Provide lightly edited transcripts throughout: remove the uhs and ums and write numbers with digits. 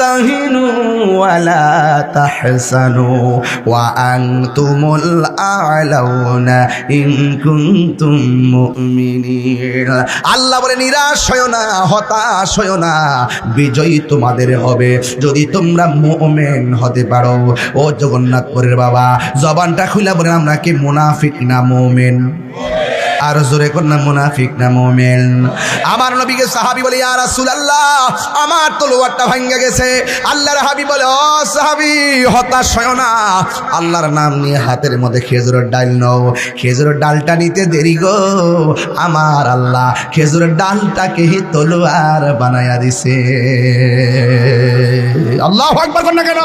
তাহিনু ওয়ালা তাহসানু ওয়া আনতুমুল আ'লাউনা ইন কুনতুম মুমিনিন। আল্লাহ বলে নিরাশ হয়ো না, হতাশ হয়ো না, বিজয়ী তোমাদের হবে যদি তোমরা মুমিন হতে পারো। ও জগন্নাথপুরের বাবা, জবানটা খুলে বলেন আমরা কি মুনাফিক না মুমিন? আর জোরে কোন না মুনাফিক না মুমিন? আমার নবীকে সাহাবী বলে ইয়া রাসূলুল্লাহ আমার তলোয়ারটা ভাঙে গেছে। আল্লাহর হাবিব বলে ও সাহাবী হতাশ হয়ো না, আল্লাহর নাম নিয়ে হাতের মধ্যে খেজুরের ডাল নাও। খেজুরের ডালটা নিতে দেরি গো, আমার আল্লাহ খেজুরের ডালটাকে তলোয়ার বানায়া দিছে। আল্লাহু আকবার কোন না কেন?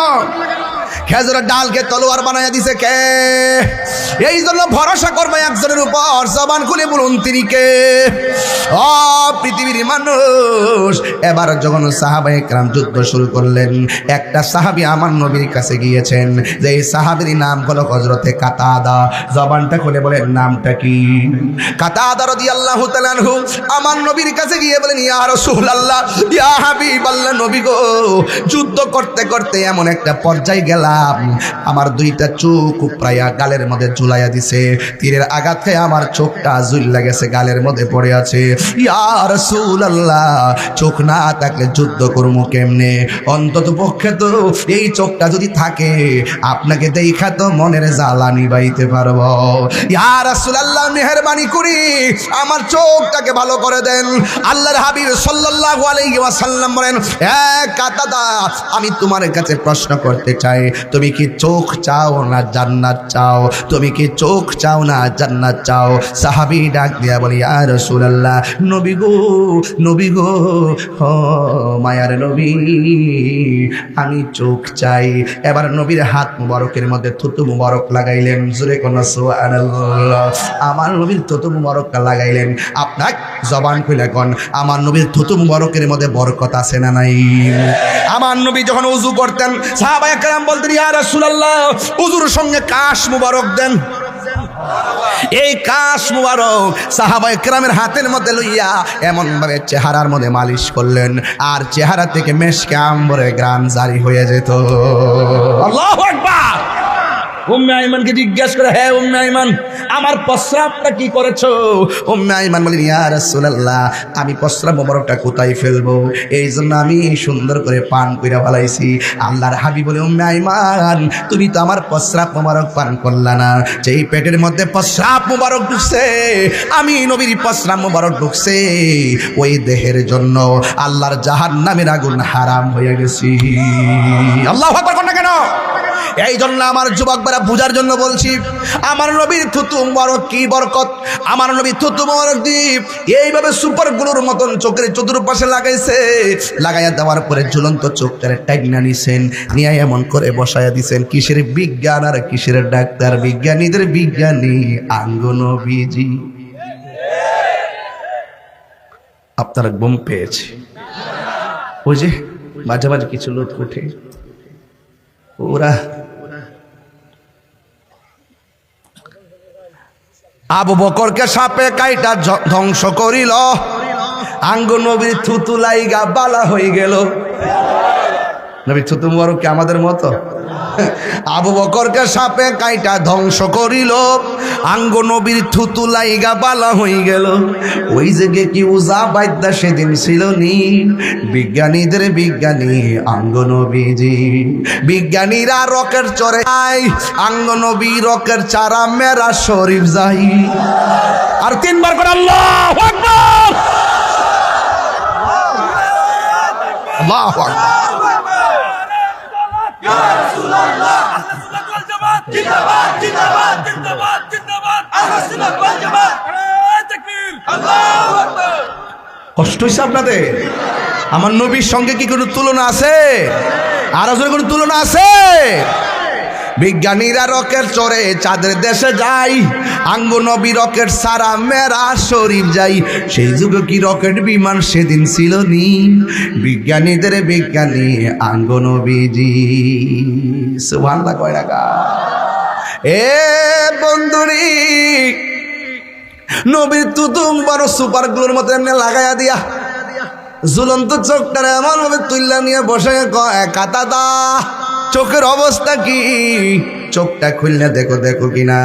খেজুরের ডালকে তলোয়ার বানায়া দিছে কে? এই জন্য ভরসা করবে একজনের উপর, জবান খুলে বলুন তিনি কে? ও পৃথিবীর মানুষ, এবার যখন সাহাবায়ে কেরাম যুদ্ধ শুরু করলেন, একটা সাহাবী আমার নবীর কাছে গিয়েছেন, যে এই সাহাবীর নাম হলো হযরতে কাতাদা। জবানটা খুলে বলেন নামটা কি? কাতাদা রাদিয়াল্লাহু তাআলা আনহু আমার নবীর কাছে গিয়ে বলেন ইয়া রাসূলুল্লাহ ইয়া হাবিবাল্লাহ, নবী গো যুদ্ধ করতে করতে এমন একটা পর্যায়ে গেলাম আমার দুইটা চোখ প্রায় গালের মধ্যে ঝুলাইয়া দিছে, তীরের আঘাত খেয়ে আমার চোখটা ঝুইল্লা গেছে, গালের মধ্যে পড়ে আছে। ইয়া রাসূলুল্লাহ চোখ না থাকলে যুদ্ধ করবো কেমনে? অন্তত পক্ষে তো এই চোখটা যদি থাকে আপনাকে দেখা তো মনের জ্বালা নিবাইতে পারবো। ইয়া রাসূলুল্লাহ মেহেরবানি করি আমার চোখটাকে ভালো করে দেন। আল্লাহর হাবিব সাল্লাল্লাহু আলাইহি ওয়াসাল্লাম বলেন কাতাদা আমি তোমার কাছে প্রশ্ন করতে চাই, তুমি কি চোখ চাও না জান্নাত চাও? তুমি কি চোখ চাও না জান্নাত চাও? সাহাবী ডাক দিয়া বলি ইয়া রাসূলুল্লাহ নবী গো, নবী গো, ও মায়ার নবী আমি চোখ চাই। এবার নবীর হাত মুবারকের মধ্যে থুতু মুবারক লাগাইলেন, জোরে কোন সুবহানাল্লাহ। আমার নবীর থুতু মুবারকটা লাগাইলেন। আপনার জবান খুলে কোন আমার নবীর থুতু মুবারকের মধ্যে বরকত আছে না নাই? আমার নবী যখন ওযু করতেন সাহাবায়ে কেরাম বলতেন ইয়া রাসূলুল্লাহ ওযুর সঙ্গে কাশ মুবারক দেন। এই কাশ মুবারক সাহাবায়ে কেরামের হাতের মধ্যে লইয়া এমন ভাবে চেহারার মধ্যে মালিশ করলেন, আর চেহারা থেকে মেশকে আম্বরের ঘ্রাণ জারি হয়ে যেত। আল্লাহু আকবার। উম্মে আইমানকে জিজ্ঞাসা করে হে উম্মে আইমান আমার প্রস্রাবটা কি করেছো? উম্মে আইমান বলেন ইয়া রাসূলুল্লাহ আমি প্রস্রাব মোবারকটা কোথায় ফেলবো, এই জন্য আমি সুন্দর করে পান কইরা ফেলাইছি। আল্লাহর হাবিব বলে উম্মে আইমান তুমি তো আমার প্রস্রাব মোবারক পান করলা না, যেই পেটের মধ্যে প্রস্রাব মোবারক ঢুকছে, আমি নবীর প্রস্রাব মোবারক ঢুকছে, ওই দেহের জন্য আল্লাহর জাহান্নামের আগুন হারাম হয়ে গেছে। আল্লাহু আকবার কোন না কেন? এই জন্য আমার যুবকরা বুঝার জন্য বলছি, আমার নবীর থুতু মুবারক কি বরকত। আমার নবী থুতু মুবারক দ্বীপ এইভাবে সুপার গ্লুর মতন চোখের চতুর্পাশে লাগাইছে, লাগাইয়া দেওয়ার পরে ঝুলন্ত চোখটারে টাইনা নিছেন, নিয়ে এমন করে বসাইয়া দিছেন। কিসের বিজ্ঞান আর কিসের ডাক্তার? বিজ্ঞানীদের বিজ্ঞানী আঙ্গ নবীজি। আপনারা ঘুম পেয়েছে? ওই যে মাঝে মাঝে কিছু লোক উঠে, ওরা আবু বকরকে সাপে কাইটা ধ্বংস করিল, আঙ্গ নবীর থুতু লাইগা বালা হয়ে গেল। নবীর থুতু মুবারক কি আমাদের মতো? আবু বকরকে সাপে কাইটা ধ্বংস করিল, আঙ্গ নবীর থুতু লাইগা বালা হয়ে গেল। ওই জায়গায় কি উজা বাইদা সেদিন ছিল নি? বিজ্ঞানীদের বিজ্ঞানী আঙ্গ নবীজি। বিজ্ঞানীরা রকেট চড়ে যায়, আঙ্গ নবী রকেট চারা মেরা শরীফ যাই। আর তিনবার করে আল্লাহু আকবার, আল্লাহু আকবার। কষ্ট হয়েছে আপনাদের? আমার নবীর সঙ্গে কি কোনো তুলনা আছে? আর কোনো তুলনা আছে? বিজ্ঞানীরা রকেট চড়ে চাঁদের দেশে যাই, আঙ্গ নবী রকেট সারা মেরা শরীফ যাই। সেই যুগে কি রকেট বিমান সেদিন ছিল নি? বিজ্ঞানীদের বিজ্ঞানী আঙ্গ নবীজি। সুবহানাল্লাহ কয় রাখা। এ বন্ধুরি নবীর তুতুম বড় সুপার গ্লুর মতো এমনি লাগাইয়া দিয়া ঝুলন্ত চোখটারে এমন ভাবে তুললা নিয়ে বসে কয় কাতাদা চোখের অবস্থা কি, চোখটা খুললে দেখো দেখো কিনা।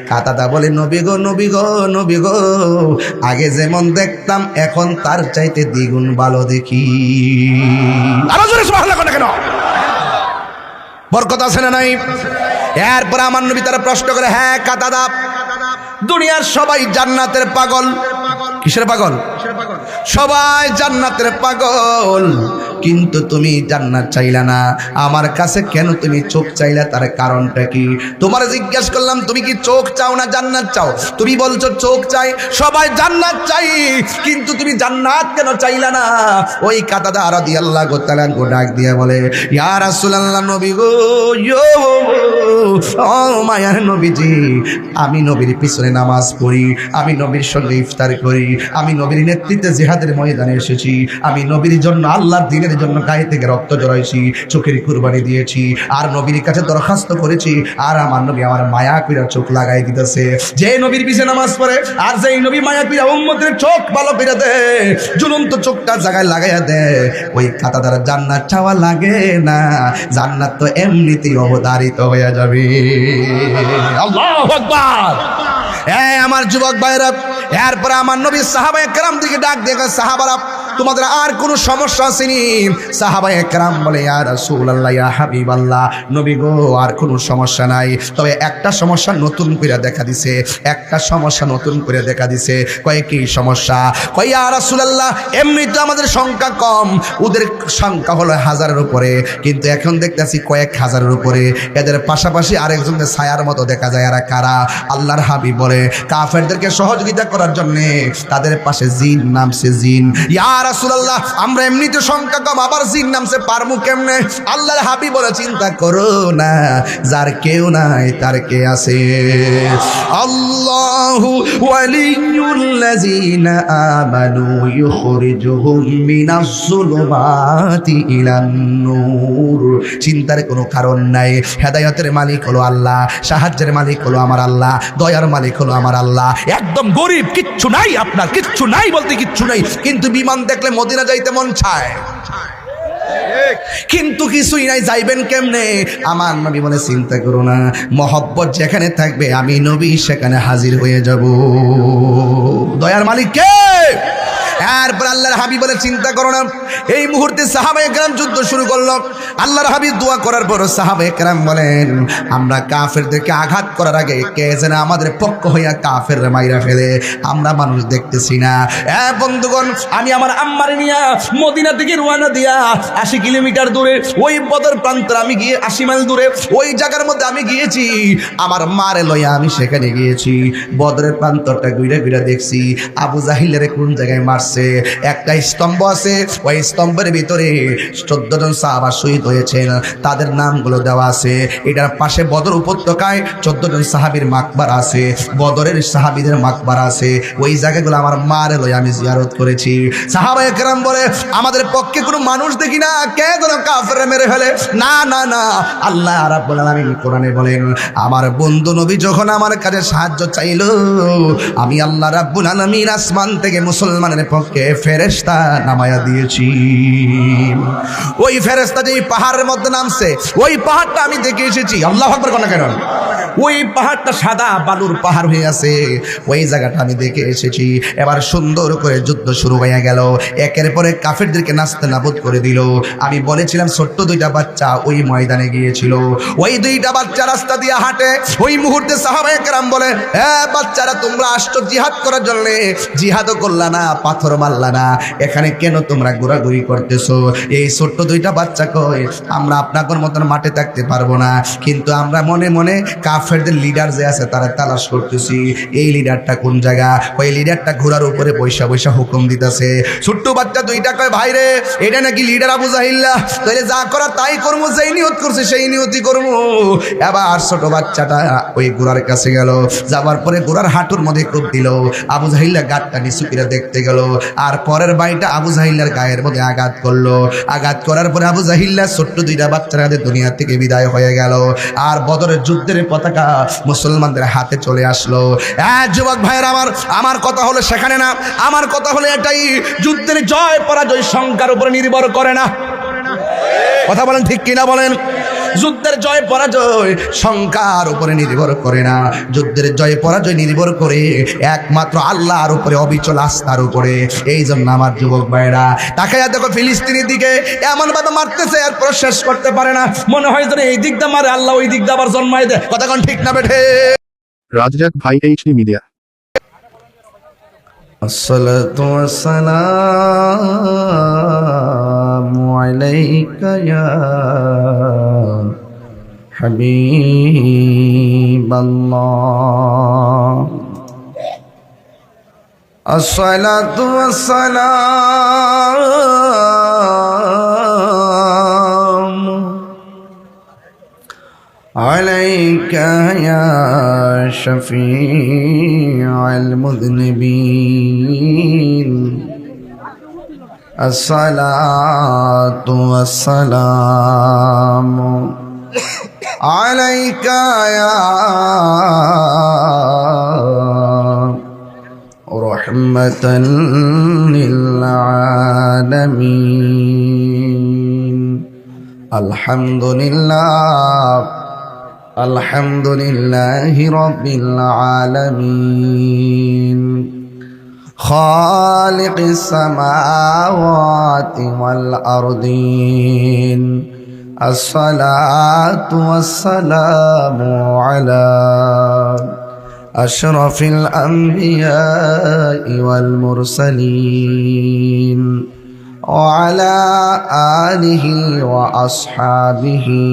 কাতাদা বলে নবী গো নবী গো নবী গো, আগে যেমন দেখতাম এখন তার চাইতে দ্বিগুণ ভালো দেখি। আরো জোরে সুবহানাল্লাহ কেন? বরকত আছে না নাই? এরপর আমার নবী তারা প্রশ্ন করে, হ্যাঁ কাতাদা, দুনিয়ার সবাই জান্নাতের পাগল। কিসের পাগল? সবাই জান্নাতের পাগল, কিন্তু তুমি জান্নাত চাইলা না, আমার কাছে কেন তুমি চোখ চাইলা? তার কারণটা কি? তোমার জিজ্ঞাসা করলাম তুমি কি চোখ চাও না জান্নাত চাও? তুমি বলছো চোখ চাই, সবাই জান্নাত চাই, কিন্তু তুমি জান্নাত কেন চাইলা না? ওই কাতাদা রাদিয়াল্লাহু তাআলা ডাক দিয়ে বলে, ইয়া রাসূলুল্লাহ, নবী গো, ও মায়ার নবীজি, আমি নবীর পিছনে নামাজ পড়ি, আমি নবীর সঙ্গে ইফতার করি, আমি নবীর নেতৃত্বে জিহাদের ময়দানে এসেছি, আমি নবীর জন্য আল্লাহর দ্বীনের জন্য গায়ে থেকে রক্ত জড়াইছি, চোখের কুরবানি দিয়েছি, আর নবীর কাছে দরখাস্ত করেছি, আর আমার নবী আমার মায়া কইরা চোখ লাগাই দিতেছে। যে নবীর পিছনে নামাজ পড়ে আর যেই নবী মায়া কইরা উম্মতের চোখ ভালো করে দেয়, ঝুলন্ত চোখটা জায়গায় লাগাইয়া দেয়, ওই কাতাদার জান্নাত চাওয়া লাগে না, জান্নাত তো এমনিতেই অবধারিত হয়ে যাবে। আল্লাহু আকবার। আমার যুবক ভাইরা, এরপরে আমার নবী সাহাবায়ে কেরাম দিকে ডাক দিয়ে, সাহাবারা তোমাদের আর কোনো সমস্যা আসেনি? সাহাবায়ে কেরাম বলে, ইয়া রাসূলুল্লাহ, ইয়া হাবিবাল্লাহ, নবী গো আর কোনো সমস্যা নাই, তবে একটা সমস্যা নতুন করে দেখা দিছে, একটা সমস্যা নতুন করে দেখা দিছে। কয় কি সমস্যা? কয় ইয়া রাসূলুল্লাহ, এমনিতে আমাদের সংখ্যা কম, ওদের সংখ্যা হলো হাজারের উপরে, কিন্তু এখন দেখতেছি কয়েক হাজারের উপরে, এদের পাশাপাশি আরেকজনের ছায়ার মতো দেখা যায়। আর কারা? আল্লাহর হাবিব বলে, কাফেরদেরকে সহযোগিতা করার জন্য তাদের পাশে জিন নামছে, জিন। ইয়া রাসূলুল্লাহ, আমরা এমনিতে সংখ্যা কম, আবার জিন নামছে, পারমু কেমনে? আল্লাহর হাবিব বলে, চিন্তা করো না, যার কেউ নাই তার কে আছে। আল্লাহু ওয়ালিয়ুল্লাযিনা আমানু ইউখরিজুহুম মিনাজ যুলুমাতি ইলান নূর। চিন্তার কোনো কারণ নাই, হেদায়েতের মালিক হলো আল্লাহ, সাহায্যের মালিক হলো আমার আল্লাহ, দয়ার মালিক হলো আমার আল্লাহ। একদম গরিব, কিচ্ছু নাই, আপনার কিচ্ছু নাই বলতে কিচ্ছু নাই, কিন্তু বিমান দেখলে মদিনা যাইতে মন চায়, কিন্তু কিছুই নাই, যাইবেন কেমনে? আমার নবী বলে, চিন্তা করো না, মহব্বত যেখানে থাকবে আমি নবী সেখানে হাজির হয়ে যাব। দয়ার মালিক কে? এরপর আল্লাহর হাবিব বলে, চিন্তা করো না। এই মুহূর্তে সাহাবায়ে কেরাম যুদ্ধ শুরু করলো। আল্লাহর হাবিব দোয়া করার পর সাহাবায়ে কেরাম বলেন, আমরা কাফেরদেরকে আঘাত করার আগে কে যেন আমাদের পক্ষ হইয়া কাফেররা মাইরা ফেলে, আমরা মানুষ দেখতেছি না। বন্ধুগণ, আমি আমার আম্মারে নিয়া মদিনা থেকে রওনা দিয়া 80 কিলোমিটার দূরে ওই বদর প্রান্তরে আমি গিয়ে, 80 মাইল দূরে ওই জায়গার মধ্যে আমি গিয়েছি, আমার মারে লইয়া আমি সেখানে গিয়েছি। বদরের প্রান্তরটা ঘুরে ঘুরে দেখছি আবু জাহিলের কোন জায়গায় মারছে। একটা স্তম্ভ আছে, ওই স্তম্ভের ভিতরে 14 জন সাহাবা শহীদ হয়েছেন, তাদের নামগুলো দেওয়া আছে। এটার পাশে বদর উপত্যকায় 14 জন সাহাবীর মাকবারা আছে, বদরের সাহাবীদের মাকবারা আছে। ওই জায়গাগুলো আমার মারে লই আমি জিয়ারত করেছি। সাহাবায়ে কেরাম বলে, আমাদের পক্ষে কোনো মানুষ দেখি না, কে যেন কাফেররা মেরে ফেলে। না না না, আল্লাহ রাব্বুল আলামিন কোরআনে বলেন, আমার বন্ধু নবী যখন আমার কাছে সাহায্য চাইলো, আমি আল্লাহ রাব্বুল আলামিন আসমান থেকে মুসলমানের পক্ষে ফেরেশতা নামায়া দিয়েছি। ওই ফেরেশতা যেই পাহাড়ের মধ্যে নামছে, ওই পাহাড়টা আমি দেখে এসেছি। আল্লাহু আকবার কোন কেন? ওই পাহাড়টা সাদা বালুর পাহাড় হয়ে আছে, ওই জায়গাটা আমি দেখে এসেছি। এবার সুন্দর করে যুদ্ধ শুরু হয়ে গেল, একের পরে কাফেরদেরকে নাস্তে নাবুদ করে দিল। আমি বলেছিলাম ছোট্ট 2টা বাচ্চা ওই ময়দানে গিয়েছিল, ওই 2টা বাচ্চা রাস্তা দিয়ে হাঁটে। ওই মুহূর্তে সাহাবায়ে কেরাম বলে, বাচ্চারা তোমরা আসছো জিহাদ করার জন্য, জিহাদও করলা না, পাথর মারলা না, এখানে কেন তোমরা ঘোরাঘুরি করতেছো? এই ছোট্ট 2টা বাচ্চা কয়, আমরা আপনাদের মতন মাঠে থাকতে পারবো না, কিন্তু আমরা মনে মনে কাফেরদের লিডার যে আছে তারা তালাশ করতেছি, এই লিডারটা কোন জায়গা? ওই লিডারটা ঘোড়ার উপরে বৈশা বৈশা হুকুম দিতেছে। ছোট্ট বাচ্চা 2টা কয়, ভাই রে, এটা নাকি লিডার আবু জাহিল্লা, তাহলে যা করা তাই করবো, যেই নিয়ত করছে সেই নিয়তই করবো। এবার ছোট বাচ্চাটা ওই ঘোড়ার কাছে গেল, যাবার পরে ঘোড়ার হাঁটুর মধ্যে কোপ দিল। আবু জাহিল্লা গাটটা নিচু করে দেখতে গেল, আর পরের বাড়িটা আবু জাহিল্লার গায়ের মধ্যে আঘাত করলো। আঘাত করার পরে আবু জাহিল্লা ছোট্ট দুইটা বাচ্চারা দুনিয়া থেকে বিদায় হয়ে গেল। আর বদরের যুদ্ধের পতাকা মুসলমানদের হাতে চলে আসলো। যুবক ভাইয়ের আমার কথা হলো সেখানে না, আমার কথা হলো এটাই, যুদ্ধের জয় পরাজয় সংখ্যার উপরে নির্ভর করে না। কথা বলেন ঠিক কিনা বলেন? যুদ্ধের জয় পরাজয় সংখ্যার উপরে নির্ভর করে না, যুদ্ধের জয় পরাজয় নির্ভর করে একমাত্র আল্লাহর উপরে, অবিচল আস্থার উপরে। এই জন্য আমার যুবক ভাইরা তাকাইয়া দেখো ফিলিস্তিনের দিকে এমন ভাবে মারতেছে, এরপর শেষ করতে পারে না। মনে হয় যেন এই দিকটা মারে আল্লাহ, ওই দিকটা আবার জন্মায় দেয়। কথা কোন ঠিক না বেঠে? রাজ্জাক ভাই, এইচডি মিডিয়া। আসসালাতু ওয়াসসালামু আলাইকা ইয়া হাবিবাল্লাহ। আসসালাতু ওয়াসসালামু আলাইকা ইয়া শাফিআল মুযনিবিন। আসসালাতু ওয়াসসালামু আলাইকা ইয়া রাহমাতাল লিল আলামিন। আলহামদুলিল্লাহ, আলহামদুলিল্লাহি রাব্বিল আলামিন। খালিকিস সামাওয়াতি ওয়াল আরদিন। আসসালাতু ওয়াসসালামু আলা আশরাফিল আমবিয়াই ওয়াল মুরসালিন ওয়া আলা আলিহি ওয়া আসহাবিহি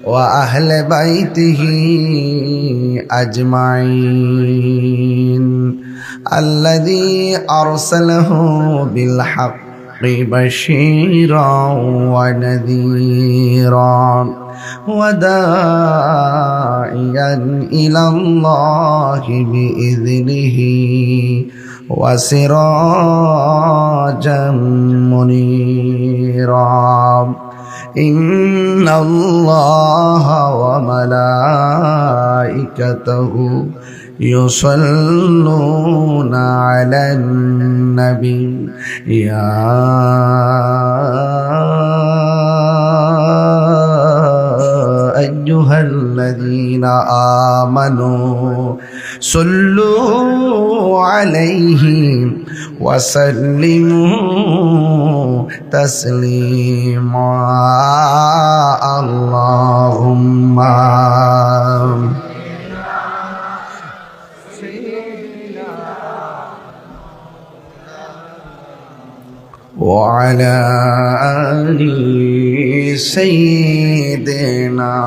ওয়া আহলে বাইতিহি আজমাইন। আল্লাযী আরসালাহু বিল হাক্কি বাশীরান ওয়া নাযীরান ওয়া দাঈয়ান ইলাল্লাহি বিইذনিহি ওয়া সিরাজাম মুনীরা। إن الله وملائكته يصلون على النبي يا أيها الذين آمنوا صلوا عليه وسلموا تسليما. اللهم وعلى آل سيدنا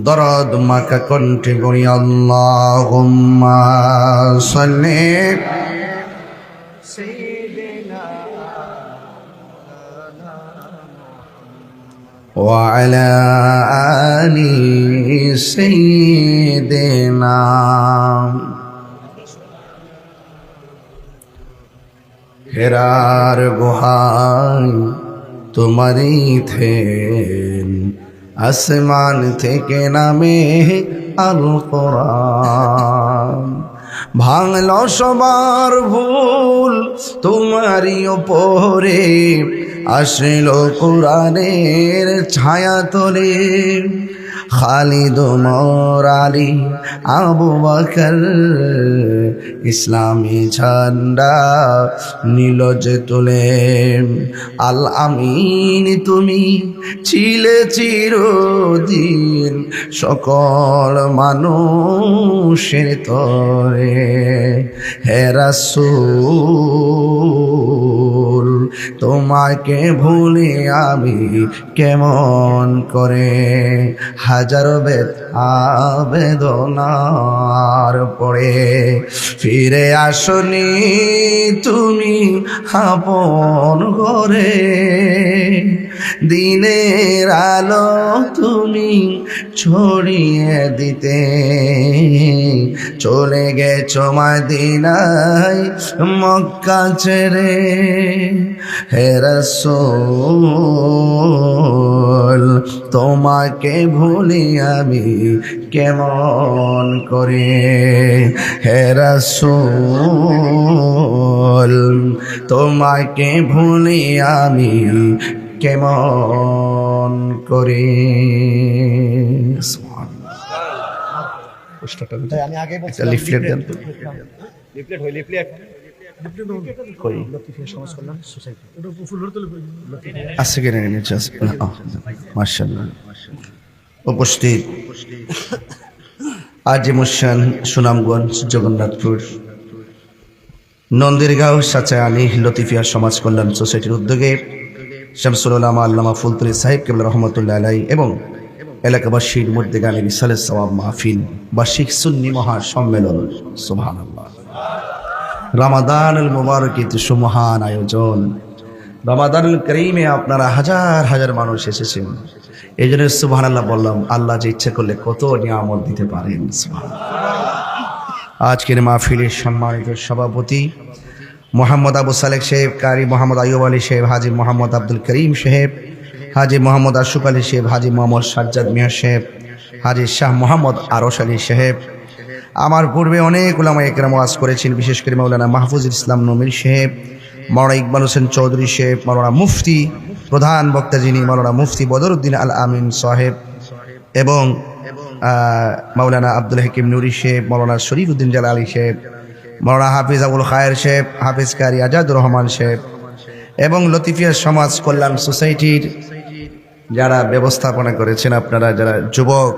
দরদ মাকা কণ্ঠে পড়ি আল্লাহুম্মা সাল্লি ওয়া আলা আলি সাইয়্যিদিনা। হেরার গুহায় তোমারই থেন, আসমান থেকে নামে আল কোরআন। ভাঙল সবার ভুল তোমারই ওপরে, আসলো কোরআনের ছায়া তোলে। খালিদ ওমর আলী আবু বকর ইসলামী ঝান্ডা নীল যে তুলে। আল আমিন তুমি ছিলে চিরদিন সকল মানুষের তরে। হে রাসূল তোমাকে ভুলে আমি কেমন করে, হাজারো আবেদনার পরে ফিরে আসনি তুমি আপন ঘরে। দিনের আলো তুমি ছড়িয়ে দিতে, চলে গেছো মদিনায় মক্কা ছেড়ে। হে রাসূল তোমাকে ভুলি আমি কেমন করে, হে রাসূল তোমাকে ভুলি আমি কেমন করে। আমি আগে একটা লিফলেট দেন তো। কই? আছে কিনা নিচে আছে? মাশাআল্লাহ। উপস্থিত আজিমুসান সুনামগঞ্জ জগন্নাথপুর নন্দিরগাঁও সাচা আলী লতিফিয়া সমাজ কল্যাণ সোসাইটির উদ্যোগে শামসুল উলামা আল্লামা ফুলতুলি সাহেব কেবলা রহমতুল্লাহ আলাই এবং এলাকাবাসীর মধ্যে গানে বিশালের সওয়াব মাহফিল বার্ষিক সুন্নি মহা সম্মেলন। সুবহানাল্লাহ। রমাদানুল মুবারকিত সুমহান আয়োজন। রমাদানুল করিমে আপনারা হাজার হাজার মানুষ এসেছেন, এই জন্য সুবহানাল্লাহ বললাম। আল্লাহ যে ইচ্ছা করলে কত নিয়ামত দিতে পারেন। আজকের মাহফিলের সম্মানিত সভাপতি মোহাম্মদ আবু সালেক সাহেব, কারি মোহাম্মদ আইয়ুব আলী সাহেব, হাজি মোহাম্মদ আব্দুল করিম সাহেব, হাজি মোহাম্মদ আশুক আলী সাহেব, হাজি মোহাম্মদ সাজ্জাদ মিয়া সাহেব, হাজি শাহ মোহাম্মদ আরশ আলী সাহেব। আমার পূর্বে অনেক উলামা একরাম ওয়াজ করেছেন, বিশেষ করে মাওলানা মাহফুজুল ইসলাম নমির সাহেব, মাওলানা ইকবাল হোসেন চৌধুরী সাহেব, মাওলানা মুফতি প্রধান বক্তা যিনি মাওলানা মুফতি বদরুদ্দিন আল আমিন সাহেব, এবং মাওলানা আব্দুল হাকিম নুরি সাহেব, মাওলানা শরীফ উদ্দিন জালালী সাহেব, মাওলানা হাফিজ আবুল খায়ের সাহেব, হাফিজ কারি আজাদুর রহমান সাহেব, এবং লতিফিয়া সমাজ কল্যাণ সোসাইটির যারা ব্যবস্থাপনা করেছেন, আপনারা যারা যুবক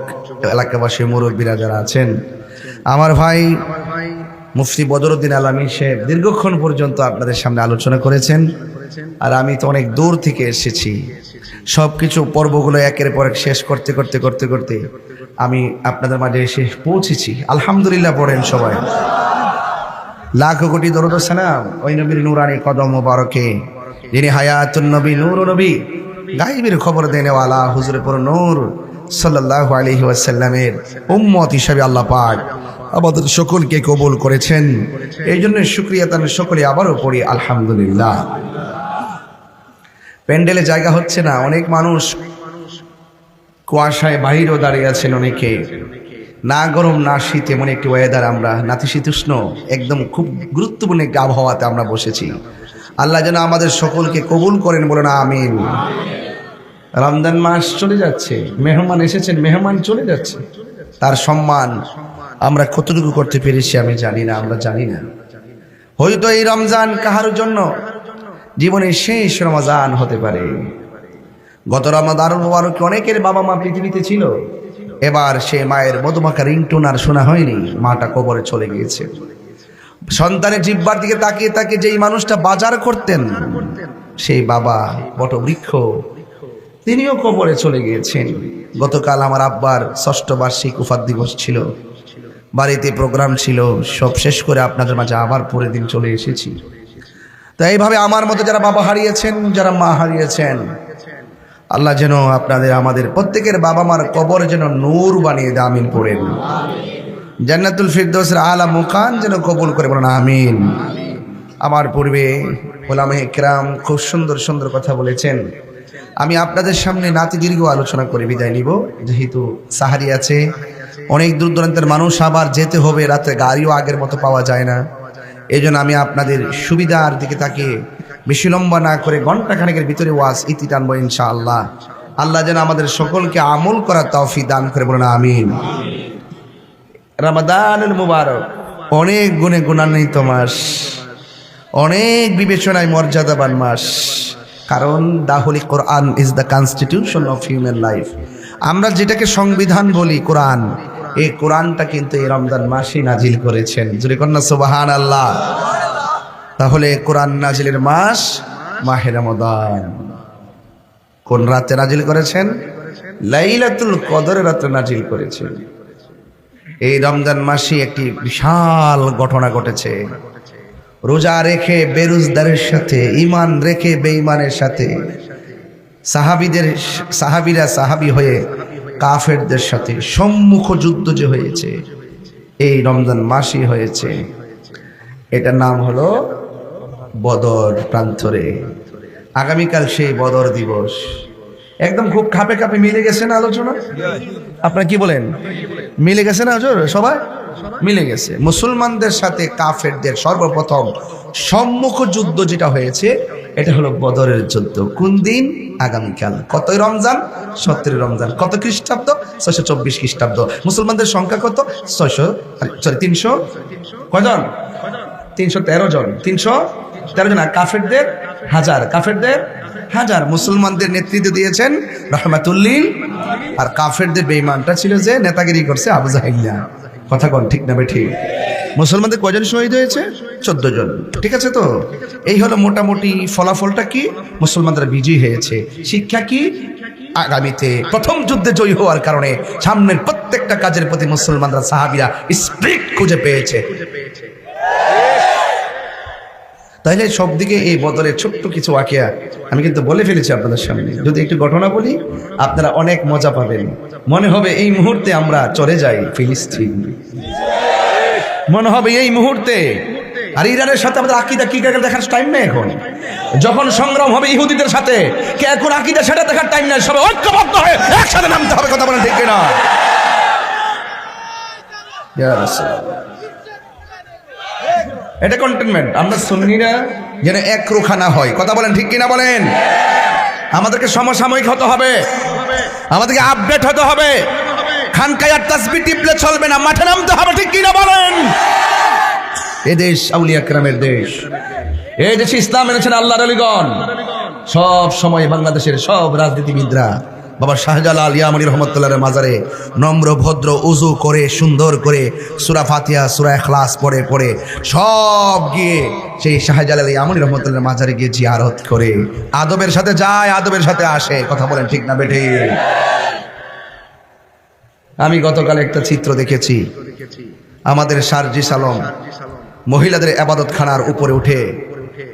এলাকাবাসী মুরব্বীরা যারা আছেন, আমার ভাই মুফতি বদরুদ্দিন আল আমিন সাহেব দীর্ঘক্ষণ পর্যন্ত আপনাদের সামনে আলোচনা করেছেন। আর আমি তো অনেক দূর থেকে এসেছি, সব কিছু পর্বগুলো একের পর এক শেষ করতে করতে করতে করতে আমি আপনাদের মাঝে এসে পৌঁছেছি। আলহামদুলিল্লাহ পড়েন সবাই। লাখো কোটি দরুদ ও সালাম ওই নবীর নূরানি কদম মোবারকে, যিনি হায়াতুন নবী নূর নবী গায়বের খবর দেনেওয়ালা হুজুরে পুর নূর সাল্লাল্লাহু আলাইহি ওয়াসাল্লামের উম্মত হিসেবে আল্লাহ পাক আমাদের সকলকে কবুল করেছেন। এই জন্য শুকরিয়া তার সকলে আবারও পড়ি আলহামদুলিল্লাহ। প্যান্ডেলে জায়গা হচ্ছে না, অনেক মানুষ কুয়াশায় বাহিরেও দাঁড়িয়ে আছেন, অনেকে না গরম না শীত, এমন একটি ওয়েদার, আমরা নাতিশীতোষ্ণ একদম খুব গুরুত্বপূর্ণ একটি আবহাওয়াতে আমরা বসেছি। আল্লাহ যেন আমাদের সকলকে কবুল করেন, বলেন আমিন। রমজান মাস চলে যাচ্ছে, মেহমান এসেছেন, মেহমান চলে যাচ্ছে, তার সম্মান আমরা কতটুকু করতে পেরেছি আমি জানি না, আমরা জানি না। হয়তো এই রমজান কাহার জন্য জীবনের শেষ রমজান হতে পারে। গত রমাদানুল মুবারকে অনেকের বাবা মা পৃথিবীতে ছিল, এবার সে মায়ের মধুমাখা রিংটোন আর শোনা হয়নি, মাটা কবরে চলে গিয়েছে। সন্তানের জিহ্বার দিকে তাকিয়ে তাকিয়ে যেই মানুষটা বাজার করতেন, সেই বাবা বটবৃক্ষ, তিনিও কবরে চলে গিয়েছেন। গতকাল আমার আব্বার ৬ষ্ঠ বার্ষিক উফাত দিবস ছিল, বাড়িতে প্রোগ্রাম ছিল, সব শেষ করে আপনাদের মাঝে আবার পরের দিন চলে এসেছি। তো এইভাবে আমার মতো যারা বাবা হারিয়েছেন, যারা মা হারিয়েছেন, আল্লাহ যেন আপনাদের আমাদের প্রত্যেকের বাবা মার কবর যেন নূর বানিয়ে দেয়, আমিন পড়েন। জান্নাতুল ফিরদৌসের আলা মুকাম যেন কবুল করে, বলেন আমিন। আমার পূর্বে উলামায়ে কেরাম খুব সুন্দর সুন্দর কথা বলেছেন। আমি আপনাদের সামনে নাতি দীর্ঘ আলোচনা করে বিদায় নিব, যেহেতু সাহারি আছে, অনেক দূর দূরান্তের মানুষ আবার যেতে হবে, রাতে গাড়িও আগের মতো পাওয়া যায় না। এই জন্য আমি আপনাদের সুবিধার দিকে তাকিয়ে বেশি লম্বা না করে ঘন্টাখানেকের ভিতরে ওয়াজ ইতি টানবো ইনশাআল্লাহ। আল্লাহ যেন আমাদের সকলকে আমল করার তৌফিক দান করে, বলেন আমিন। রমাদানুল মুবারক অনেক গুণে গুণান্বিত মাস, অনেক বিবেচনায় মর্যাদাবান মাস, কারণ the holy Quran is the constitution of human life. আমরা যেটাকে সংবিধান বলি কোরআন, এই কোরআনটা কিন্তু এই রমজান মাসে নাজিল করেছেন। জোরে কন্যা সুবহানাল্লাহ। তাহলে কোরআন নাজিলের মাস মাহে রমাদান। কোন রাতে নাজিল করেছেন? লাইলাতুল কদরের রাতে নাজিল করেছেন। এই রমজান মাসে একটি বিশাল ঘটনা ঘটেছে। রোজা রেখে বেরোজগারের সাথে, ঈমান রেখে বেঈমানের সাথে সাহাবিরা সাহাবি হয়ে কাফেরদের সাথে সম্মুখ যুদ্ধ যে হয়েছে এই রমজান মাসই হয়েছে, এটার নাম হলো বদর প্রান্তরে। আগামীকাল সেই বদর দিবস। একদম খুব খাপে খাপে মিলে গেছে না আলোচনা? আপনারা কি বলেন, মিলে গেছে না সবাই? মিলে গেছে। মুসলমানদের সাথে কাফেরদের সর্বপ্রথম সম্মুখ যুদ্ধ যেটা হয়েছে এটা হলো বদরের যুদ্ধ। কোন দিন? আগামীকাল। কতই রমজান? 17 রমজান। কত খ্রিস্টাব্দ? 624 খ্রিস্টাব্দ। মুসলমানদের সংখ্যা কত? 300 কয়জন? 313 জন। 313 জন। আর কাফেরদের হাজার। কাফেরদের হাজার। মুসলমানদের নেতৃত্ব দিয়েছেন রহমাতুল্লিল, আর কাফেরদের বেঈমানটা ছিল যে নেতাগিরি করছে আবু জাহেলিয়া। কথা কোন ঠিক না বেঠিক? মুসলমানদের কয়জন শহীদ হয়েছে? 14 জন। ঠিক আছে তো? এই হলো মোটামুটি ফলাফলটা কি? মুসলমানরা বিজয়ী হয়েছে। শিক্ষা কি? আগামীতে প্রথম যুদ্ধে জয়ী হওয়ার কারণে সামনের প্রত্যেকটা কাজের প্রতি মুসলমানরা সাহাবীরা স্পিরিট খুঁজে পেয়েছে। তাইলে সব দিকে এই বদলের ছোট্ট কিছু ওয়াকিয়া আমি কিন্তু বলে ফেলেছি আপনাদের সামনে। যদি একটু ঘটনা বলি আপনারা অনেক মজা পাবেন। মনে হবে এই মুহূর্তে আমরা চলে যাই ফিলিস্তিন, মনে হবে এই মুহূর্তে। আর ইরানের সাথে আমাদের আকীদা কি দেখার টাইম নেই এখন। যখন সংগ্রাম হবে ইহুদিদের সাথে, কে এখন আকীদা সেটা দেখার টাইম নেই। সবাই ঐক্যবদ্ধ হয়ে একসাথে নামতে হবে। কথা বলেন ঠিক কিনা? ইয়া রাসূলুল্লাহ, এটা কন্টেনমেন্ট। আমরা সুন্নিরা যেন একরোখা না হয়। কথা বলেন ঠিক কিনা বলেন? আমাদেরকে সমসাময়িক হতে হবে, আমাদেরকে আপডেট হতে হবে। খানকায় আর তাসবিহ টিপলে চলবে না, মাঠে নামতে হবে। ঠিক কিনা বলেন? এ দেশ আউলিয়া কেরামের দেশ। এই দেশে ইসলাম এনেছেন আল্লাহর আলীগণ। সব সময় বাংলাদেশের সব রাজনীতিবিদরা বাবা শাহজালাল ইয়ামানী রহমতুল্লাহর মাজারে নম্র ভদ্র উজু করে সুন্দর করে সূরা ফাতিহা সূরা ইখলাস পড়ে পড়ে সব গিয়ে সেই শাহজালাল ইয়ামানী রহমতুল্লাহর মাজারে গিয়ে জিয়ারত করে আদবের সাথে যায়, আদবের সাথে আসে। কথা বলেন ঠিক না বেঠি? আমি গতকাল একটা চিত্র দেখেছি। আমাদের শারজিস আলম মহিলাদের ইবাদতখানার উপরে উঠে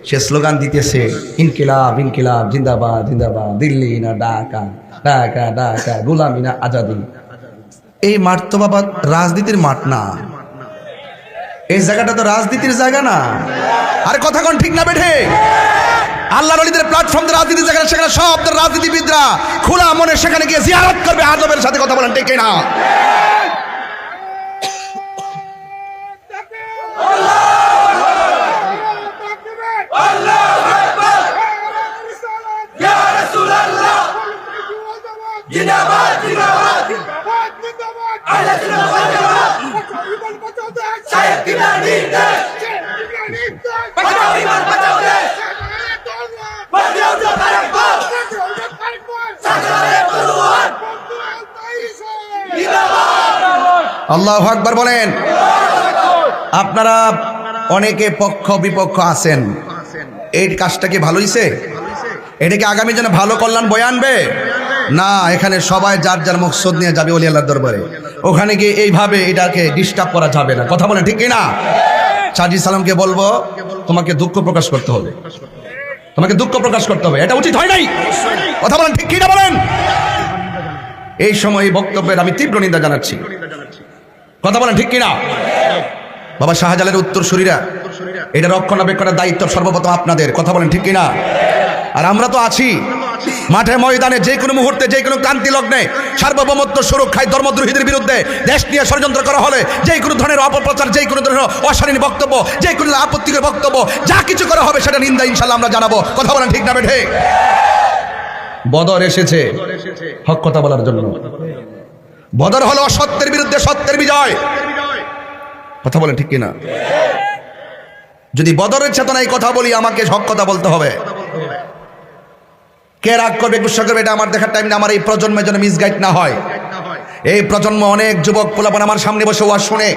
সে স্লোগান দিতেছে, ইনকিলাব ইনকিলাব জিন্দাবাদ জিন্দাবাদ, দিল্লি না ঢাকা, ঢাকা ঢাকা, গোলামি না আজাদি। এই মাঠ তো বাবা রাজনীতির মাঠ না, এই জায়গাটা তো রাজনীতির জায়গা না। আরে কথা কোন ঠিক না বেঠে? আল্লাহর ওলিদের প্ল্যাটফর্ম রাজনীতির জায়গা, সেখানে সব রাজনীতিবিদরা খোলা মনে সেখানে গিয়ে জিয়ারত করবে আদবের সাথে। কথা বলেন ঠিক না? জিন্দাবাদ জিন্দাবাদ জিন্দাবাদ আহলে সুন্নাত ওয়াল জামাত শায়েখ কিবলার নির্দেশ বাঁচাও ঈমান বাঁচাও দেশ বাঁচাও তারেক বল সাগরে তরুয়ার জিন্দাবাদ। আল্লাহু আকবার বলেন। আপনারা অনেকে পক্ষ বিপক্ষ আছেন, এই কাজটা কি ভালো হইছে? এটা কি আগামী জন্য ভালো কল্যাণ বয়ে আনবে? না, এখানে সবাই যার যার মকসদ নিয়ে যাবে ওলি আল্লাহর দরবারে। ওখানে গিয়ে এইভাবে এটাকে ডিস্টার্ব করা যাবে না। কথা বলেন ঠিক কিনা? সাজি সালামকে বলবো তোমাকে দুঃখ প্রকাশ করতে হবে, তোমাকে দুঃখ প্রকাশ করতে হবে। এটা উচিত হয় নাই। কথা বলেন ঠিক কিনা বলেন? এই সময় এই বক্তব্যের আমি তীব্র নিন্দা জানাচ্ছি। কথা বলেন ঠিক কিনা? বাবা শাহজালালের উত্তরসূরিরা, এটা রক্ষণাবেক্ষণের দায়িত্ব সর্বপ্রথম আপনাদের। কথা বলেন ঠিক কিনা? আর আমরা তো আছি মাঠে ময়দানে, যে কোনো মুহূর্তে যে কোনো ক্রান্তি লগ্নে সার্বভৌমত্ব সুরক্ষায় ধর্মদ্রোহীদের বিরুদ্ধে দেশ নিয়ে ষড়যন্ত্র করা হলে, যে কোনো ধরনের অপপ্রচার, যে কোনো ধরনের অশালীন বক্তব্য, যে কোনো আপত্তিকর বক্তব্য, যা কিছু করা হবে সেটা নিন্দা ইনশাল্লাহ আমরা জানাবো। কথা বলেন ঠিক না বেঠে? বদর এসেছে হক কথা বলার জন্য। বদর হলো অসত্যের বিরুদ্ধে সত্যের বিজয়। কথা বলেন ঠিক কিনা? যদি বদরের চেতনায় কথা বলি, আমাকে হক কথা বলতে হবে। কে রাগ করবে গুসা করবে এটা আমার দেখার টাইম না। আমার এই প্রজন্মের জন্য মিসগাইড না হয়। এই প্রজন্ম অনেক যুবক পোলাপান আমার সামনে বসে ওয়াজ শুনে,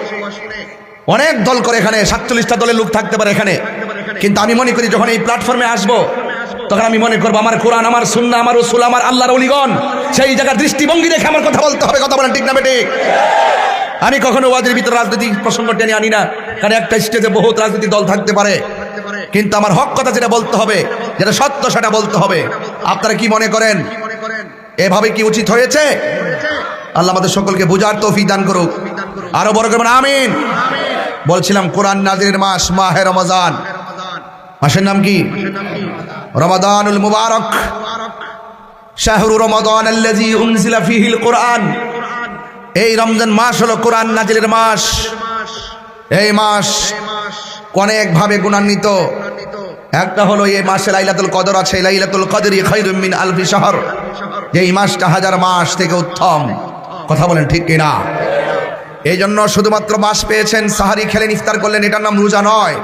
অনেক দল করে, এখানে 47টা দলের লোক থাকতে পারে এখানে। কিন্তু আমি মনে করি যখন এই প্ল্যাটফর্মে আসবো তখন আমি মনে করবো আমার কোরআন, আমার সুন্নাহ, আমার রাসূল, আমার আল্লাহর ওলিগণ, সেই জায়গার দৃষ্টিভঙ্গি দেখে আমার কথা বলতে হবে। কথা বলেন ঠিক না বেঠিক? আমি কখনো ওয়াজের ভিতরে রাজনৈতিক প্রসঙ্গ টেনে আনি না, কারণ একটা স্টেজে বহুত রাজনৈতিক দল থাকতে পারে। কিন্তু আমার হক কথা যেটা বলতে হবে, যেটা সত্য সেটা বলতে হবে। আপনারা কি মনে করেন এভাবে কি উচিত হয়েছে? আল্লাহ আমাদের সকলকে বুঝার তৌফিক দান করুক। আরো বড় করবেন আমিন। বলছিলাম কোরআন নাজিরের মাস মাহে রমজান। মাসের নাম কি? রমাদানুল মুবারক। শাহরু রমাদান আল্লাযী উনজিলা ফীহিল কোরআন। এই রমজান মাস হলো কোরআন নাজিলের মাস। এই মাস অনেক ভাবে গুণান্বিত। একটা হলো এই মাসে লাইলাতুল কদর আছে। লাইলাতুল কদরি খায়রুম মিন আলফি শাহর। এই মাসটা হাজার মাস থেকে উত্তম। কথা বলেন ঠিক কিনা? এই জন্য শুধুমাত্র মাস পেয়েছেন, সাহারি খেলেন, ইফতার করলেন, এটার নাম রোজা নয়।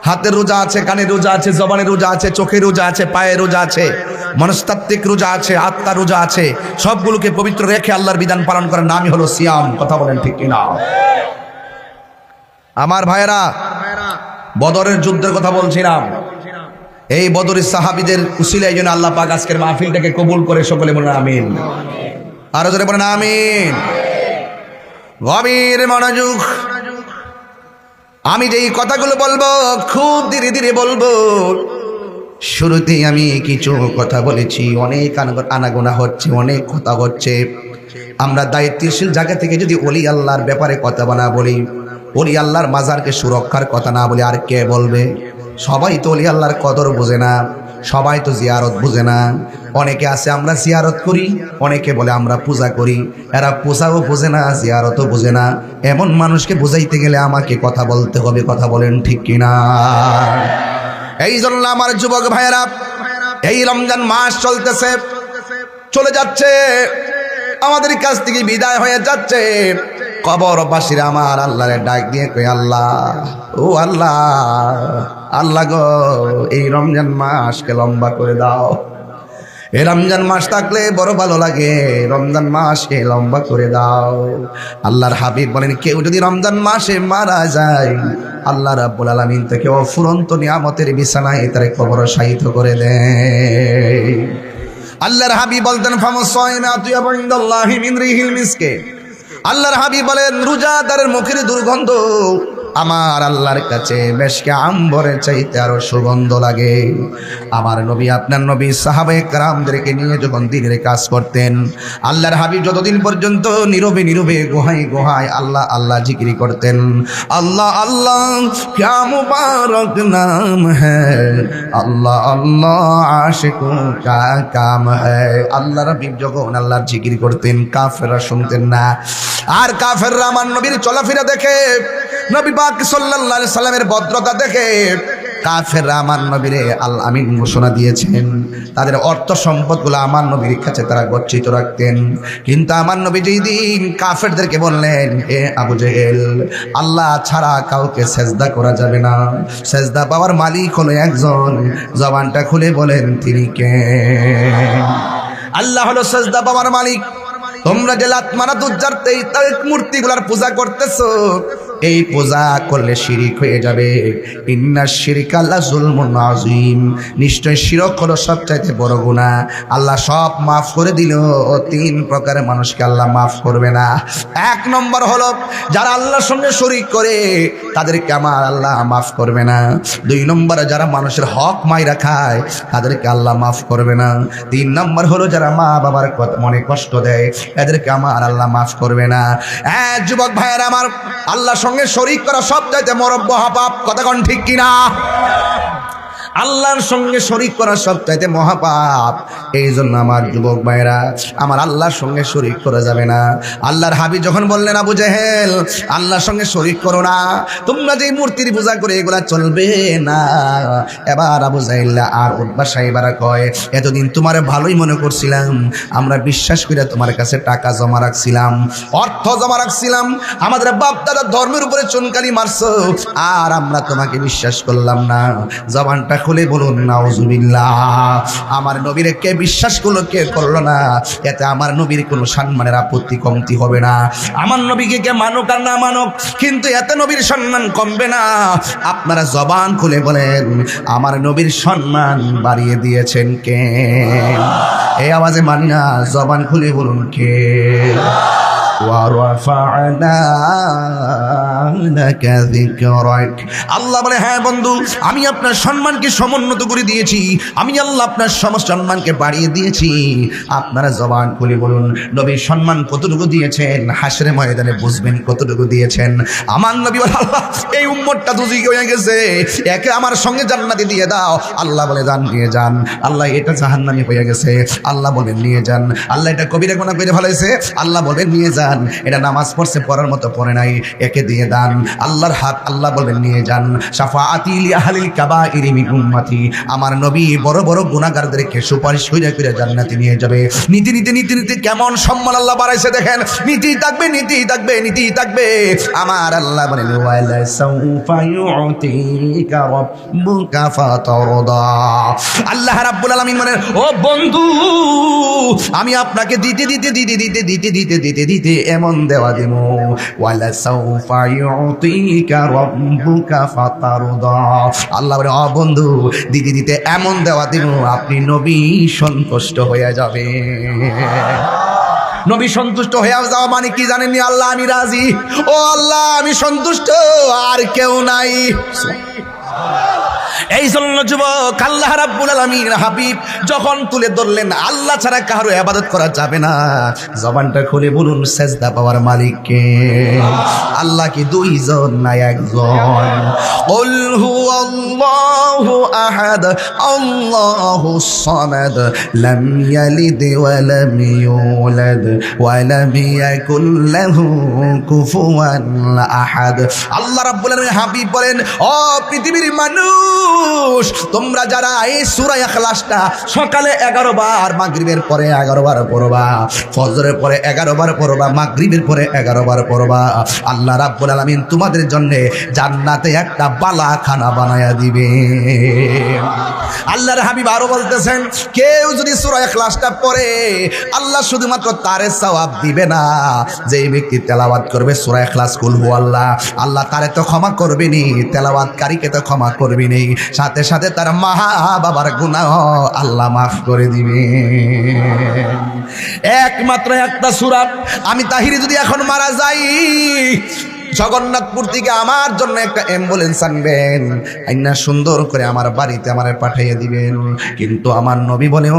হাতের রোজা আছে, কানের রোজা আছে, জবানের রোজা আছে, চোখের রোজা আছে, পায়ের রোজা আছে, মনস্তাত্ত্বিক রোজা আছে, আত্মার রোজা আছে। সবগুলোকে পবিত্র রেখে আল্লাহর বিধান পালন করার নামই হলো সিয়াম। কথা বলেন ঠিক কিনা? আমার ভাইয়েরা, বদরের যুদ্ধের কথা বলছিলাম। এই বদরের সাহাবীদের উসিলায় যেন আল্লাহ পাক আজকের মাহফিলটাকে কবুল করে। সকলে বলেন আমিন। আরো জোরে বলেন আমিন। গভীর মনোযোগ। আমি যেই কথাগুলো বলবো খুব ধীরে ধীরে বলবো। শুরুতেই আমি কিছু কথা বলেছি, অনেক আনাগোনা হচ্ছে, অনেক কথা হচ্ছে। আমরা দায়িত্বশীল জায়গা থেকে যদি ওলি আল্লাহর ব্যাপারে কথা না বলি, ওলি আল্লাহর মাজারকে সুরক্ষার কথা না বলি, আর কে বলবে? সবাই তো ওলি আল্লাহর কদর বোঝে না, সবাই তো জিয়ারত বুঝে না। অনেকে আছে আমরা জিয়ারত করি, অনেকে বলে আমরা পূজা করি। এরা পূজাও বোঝে না, জিয়ারতও বোঝে না। এমন মানুষকে বুঝাইতে গেলে আমাকে কথা বলতে হবে। কথা বলেন ঠিক কিনা? এই জন্য আমার যুবক ভাইয়েরা, এই রমজান মাস চলতেছে, চলে যাচ্ছে, আমাদের কাছ থেকে বিদায় হয়ে যাচ্ছে। কবরবাসীরা আমার আল্লাহরে ডাক দিয়ে কই, আল্লাহ, ও আল্লাহ, আল্লাহ গো, এই রমজান মাসকে লম্বা করে দাও। এই রমজান মাস থাকলে বড় ভালো লাগে, রমজান মাসকে লম্বা করে দাও। আল্লাহর হাবিব বলেন, কেউ যদি রমজান মাসে মারা যায়, আল্লাহ রাব্বুল আলামিন তাকে অফুরন্ত নিয়ামতের বিছানায় তার কবর শায়িত করে দেয়। আল্লাহর হাবিব বলতেন, ফামুসাইমাতু ইয়াবুন্দাল্লাহি মিন রিহিল মিসকে। আল্লাহর হাবিব বলেন, রোজাদারের মুখের দুর্গন্ধ আমার আল্লাহর কাছে মেশকে আম্বরের চাইতে আরো সুগন্ধ লাগে। আমার নবী, আপনার নবী সাহাবায়ে কেরামদেরকে নিয়ে যখন দিনের কাজ করতেন, আল্লাহর হাবিব যতদিন পর্যন্ত নীরবে নীরবে গুহায় গুহায় আল্লাহ আল্লাহ জিকির করতেন। আল্লাহ আল্লাহ ক্যা মুবারক নাম হ্যায়, আল্লাহ আল্লাহ আশিকো কা কাম হ্যায়। আল্লাহর হাবিব যখন আল্লাহর জিকির করতেন, কাফেররা শুনতেন না। আর কাফেররা আমার নবীর চলাফেরা দেখে, নবী পাক সাল্লাল্লাহু আলাইহি সাল্লামের ভদ্রতা দেখে কাফেররা আমার নবীরে আল আমিন ঘোষণা দিয়েছেন। তাদের অর্থ সম্পদগুলো আমার নবীর কাছে তারা গচ্ছিত রাখতেন। কিন্তু আমার নবী যেই দিন কাফেরদেরকে বললেন, এ আবু জেহেল, আল্লাহ ছাড়া কাউকে সেজদা করা যাবে না, সেজদা পাওয়ার মালিক হলো একজন, জবানটা খুলে বলেন তিনি কে? আল্লাহ হলো সেজদা পাওয়ার মালিক। তোমরা যে লাত মানাত উজ্জারতে এই মূর্তিগুলার পূজা করতেছো, এই পূজা করলে শিরিক হয়ে যাবে। ইন্নাশ শিরকা লাযুলমুন আযীম। নিশ্চয় শিরক হলো সবচাইতে বড় গুনাহ। আল্লাহ সব মাফ করে দিল, তিন প্রকারের মানুষকে আল্লাহ মাফ করবে না। এক নম্বর হলো যারা আল্লাহর সঙ্গে শরীক করে, তাদেরকে আমার আল্লাহ মাফ করবে না। দুই নম্বরে যারা মানুষের হক মাইরা খায়, তাদেরকে আল্লাহ মাফ করবে না। তিন নম্বর হলো যারা মা বাবার মনে কষ্ট দেয়, এদেরকে আমার আল্লাহ মাফ করবে না। যুবক ভাইয়েরা আমার, আল্লাহর সঙ্গে শরীক করা সবচাইতে বড় মহাপাপ। কথা কোন ঠিক কিনা? আল্লাহর সঙ্গে শরীক করা সবচাইতে মহাপাপ। এই জন্য আমার যুবক ভাইরা, আমার আল্লাহর সঙ্গে শরীক করা যাবে না। আল্লাহর হাবিব যখন বললেন, আবু জেহেল, আল্লাহর সঙ্গে শরীক করো না, তোমরা যে মূর্তির পূজা করে এগুলা চলবে না। এবার আবু জেহেল আর উতবা সাহেবারা কয়, এতদিন তোমার ভালোই মনে করছিলাম, আমরা বিশ্বাস করে তোমার কাছে টাকা জমা রাখছিলাম, অর্থ জমা রাখছিলাম, আমাদের বাপ দাদা ধর্মের উপরে চুনকালি মারছো, আর আমরা তোমাকে বিশ্বাস করলাম না। জবানটা খুলে বলুন নাউজুবিল্লাহ। আমার নবীর কে বিশ্বাস করলো, কে করলো না, এতে আমার নবীর কোনো সম্মানের আপত্তি কমতি হবে না। আমার নবীকে কে মানুক আর না মানুক, কিন্তু এতে নবীর সম্মান কমবে না। আপনারা জবান খুলে বলেন, আমার নবীর সম্মান বাড়িয়ে দিয়েছেন কে? এই আওয়াজে মানি না, জবান খুলে বলুন কে? ورفعنا لك ذكرك আল্লাহ বলে হ্যাঁ বন্ধু আমি আপনার সম্মানকে সমুন্নত করে দিয়েছি আমি আল্লাহ আপনার সম্মানকে বাড়িয়ে দিয়েছি আপনারা জবান খুলে বলুন নবী সম্মান কতটুকু দিয়েছেন হাসরে ময়দানে বুঝবেন কতটুকু দিয়েছেন আমার নবী বলে আল্লাহ এই উম্মতটা দুজিকে হয়ে গেছে একে আমার সঙ্গে জান্নাতে দিয়ে দাও আল্লাহ বলে যান নিয়ে যান আল্লাহ এটা জাহান্নামী হয়ে গেছে আল্লাহ বলেন নিয়ে যান আল্লাহ এটা কবিরা গুনাহ করে ফেলেছে আল্লাহ বলেন নিয়ে যান এটা নামাজ পড়ছে পড়ার মতো পড়ে নাই একে দিয়ে দান আল্লাহর হাত আল্লাহ বলেন নিয়ে যান শাফাআতি লি আহলিল কাবাইরি মিন উম্মতি আমার নবী বড় বড় গুনাহগারদেরকে সুপারিশ কইরা কইরা জান্নাতে নিয়ে যাবে নীতি নীতি নীতি নীতি কেমন সম্মান আল্লাহ বাড়াইছে দেখেন নীতি থাকবে নীতি থাকবে নীতি থাকবে আমার আল্লাহ বলেন ওয়ালা সাউফা ইউতিকা রাব্বুকা ফাতারদা আল্লাহ রাব্বুল আলামিন বলেন ও বন্ধু আমি আপনাকে দিতে দিতে দিতে দিতে দিতে দিতে দিতে দিতে এমন দেওয়া দেব ওয়ালা সাউফা ইউতিকা রাব্বুকা ফাতারদা আল্লাহ বলে ও বন্ধু দিতে দিতে এমন দেওয়া দেব আপনি নবী সন্তুষ্ট হয়ে যাবে নবী সন্তুষ্ট হয়ে যাওয়া মানে কি জানেননি আল্লাহ আমি রাজি ও আল্লাহ আমি সন্তুষ্ট আর কেউ নাই এই জন্য যুবক আল্লাহ রাব্বুল আলামিন হাবিব যখন তুলে ধরলেন আল্লাহ ছাড়া কারো ইবাদত করা যাবে না জবানটা খুলে বলুন সেজদা পাওয়ার মালিক কে আল্লাহ কি দুইজন না একজন কুল হুয়াল্লাহু আহাদ আল্লাহুস সামাদ লাম ইয়ালিদ ওয়া লাম ইউলাদ ওয়া লাম ইয়াকুল লাহু কুফুয়ান আহাদ আল্লাহ রাব্বুল আলামিন হাবিব বলেন ও পৃথিবীর মানুষ তোমরা যারা এই সূরা ইখলাসটা সকালে 11 বার মাগরিবের পরে 11 বার পড়বা ফজরের পরে 11 বার পড়বা মাগরিবের পরে 11 বার পড়বা আল্লাহ রাব্বুল আলামিন তোমাদের জন্য জান্নাতে একটা বালাখানা বানায়া দিবে আল্লাহর হাবিব আরো বলতেছেন কেউ যদি সূরা ইখলাসটা পড়ে আল্লাহ শুধুমাত্র তারে সওয়াব দিবে না যেই ব্যক্তি তেলাওয়াত করবে সূরা ইখলাস কুল হুয়াল্লাহ আল্লাহ তারে তো ক্ষমা করবেনই তেলাওয়াতকারীকে তো ক্ষমা করবেনই সাথে সাথে তার মা বাবার গুনাহ আল্লাহ মাফ করে দিবে একমাত্র একটা সূরা আমি তাহিরি যদি এখন মারা যাই জগন্নাথপুর থেকে আমার জন্য একটা অ্যাম্বুলেন্স আনবেন আইনা সুন্দর করে আমার বাড়িতে আমারে পাঠিয়ে দিবেন কিন্তু আমার নবী বলে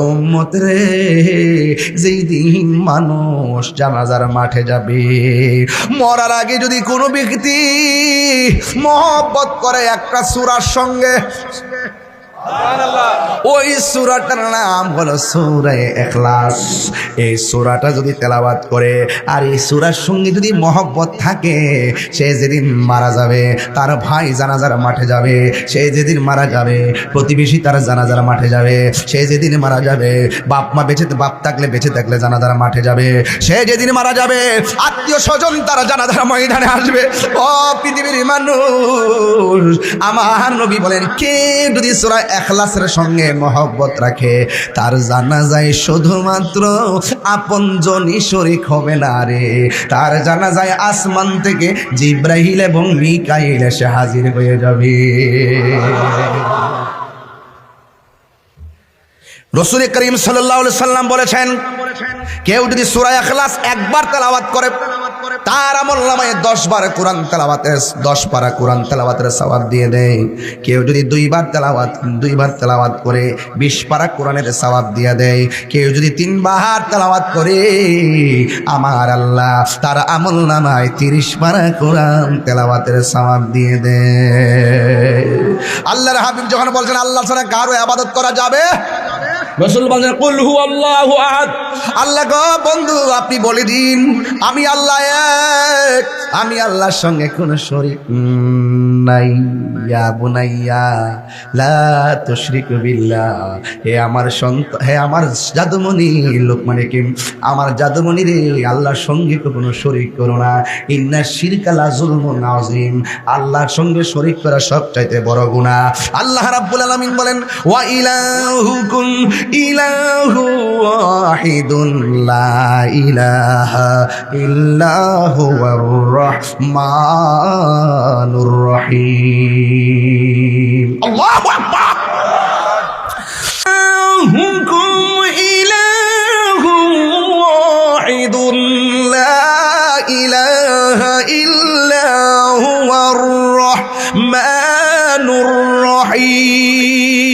উম্মত রে যেই দিন মানুষ জানাজার মাঠে যাবে মরার আগে যদি কোনো ব্যক্তি মহব্বত করে একটা সূরার সঙ্গে ওই সূরাটার নাম হলো সূরা ইখলাস এই সূরাটা যদি তেলাওয়াত করে আর এই সূরার সঙ্গে যদি মহব্বত থাকে সে যেদিন মারা যাবে তার ভাই জানাজার মাঠে যাবে সে যেদিন মারা যাবে প্রতিবেশী তার জানাজার মাঠে যাবে সে যেদিন মারা যাবে বাপ মা বাপ থাকলে বেঁচে থাকলে জানাজার মাঠে যাবে সে যেদিন মারা যাবে আত্মীয় স্বজন তারা জানাজার ময়দানে আসবে ও পৃথিবীর মানুষ আমার নবী বলেন কে যদি সূরা ইখলাসের সঙ্গে মহব্বত রাখে তার জানাজায় শুধুমাত্র আপনজনই শরীক হবে না রে তার জানাজায় আসমান থেকে জিব্রাইল এবং মিকাইল এসে হাজির হয়ে যাবে রাসূল করিম সাল্লাল্লাহু আলাইহি সাল্লাম বলেছেন কেউ যদি সূরা ইখলাস একবার তেলাওয়াত করে তার আমলনামায় 10 বার কোরআন তেলাওয়াতের 10 পারা কোরআন তেলাওয়াতের সওয়াব দিয়ে দেয় কেউ যদি দুইবার তেলাওয়াত করে 20 পারা কোরআনের সওয়াব দিয়ে দেয় কেউ যদি 3 বার তেলাওয়াত করে আমার আল্লাহ তার আমলনামায় 30 পারা কোরআন তেলাওয়াতের সওয়াব দিয়ে দেয় আল্লাহর হাবিব যখন বলছেন আল্লাহ ছাড়া কারো ইবাদত করা যাবে রাসূল বলেন কুল হুয়াল্লাহু আহাদ আল্লাহ গো বন্ধু আপনি বলে দিন আমি আল্লাহ এক আমি আল্লাহর সঙ্গে কোনো শরীক নাই ইয়া বুনাইয়া লা তুশরিকু বিল্লাহ হে আমার সন্তান হে আমার জাদুমণি লোকমান হাকিম আমার জাদুমণি রে আল্লাহর সঙ্গে কোনো শরীক করো না ইন্না শিরকা লা যুলমুন আযীম আল্লাহর সঙ্গে শরীক করা সবচাইতে বড় গুনাহ আল্লাহ রাব্বুল আলামিন বলেন ওয়া ইলাহুকুম ইলাহু ওয়াহিদুন লা ইলাহা ইল্লা হুয়ার রহমানুর রহিম আল্লাহু আকবার হুয়ার রহমানুর রহিম।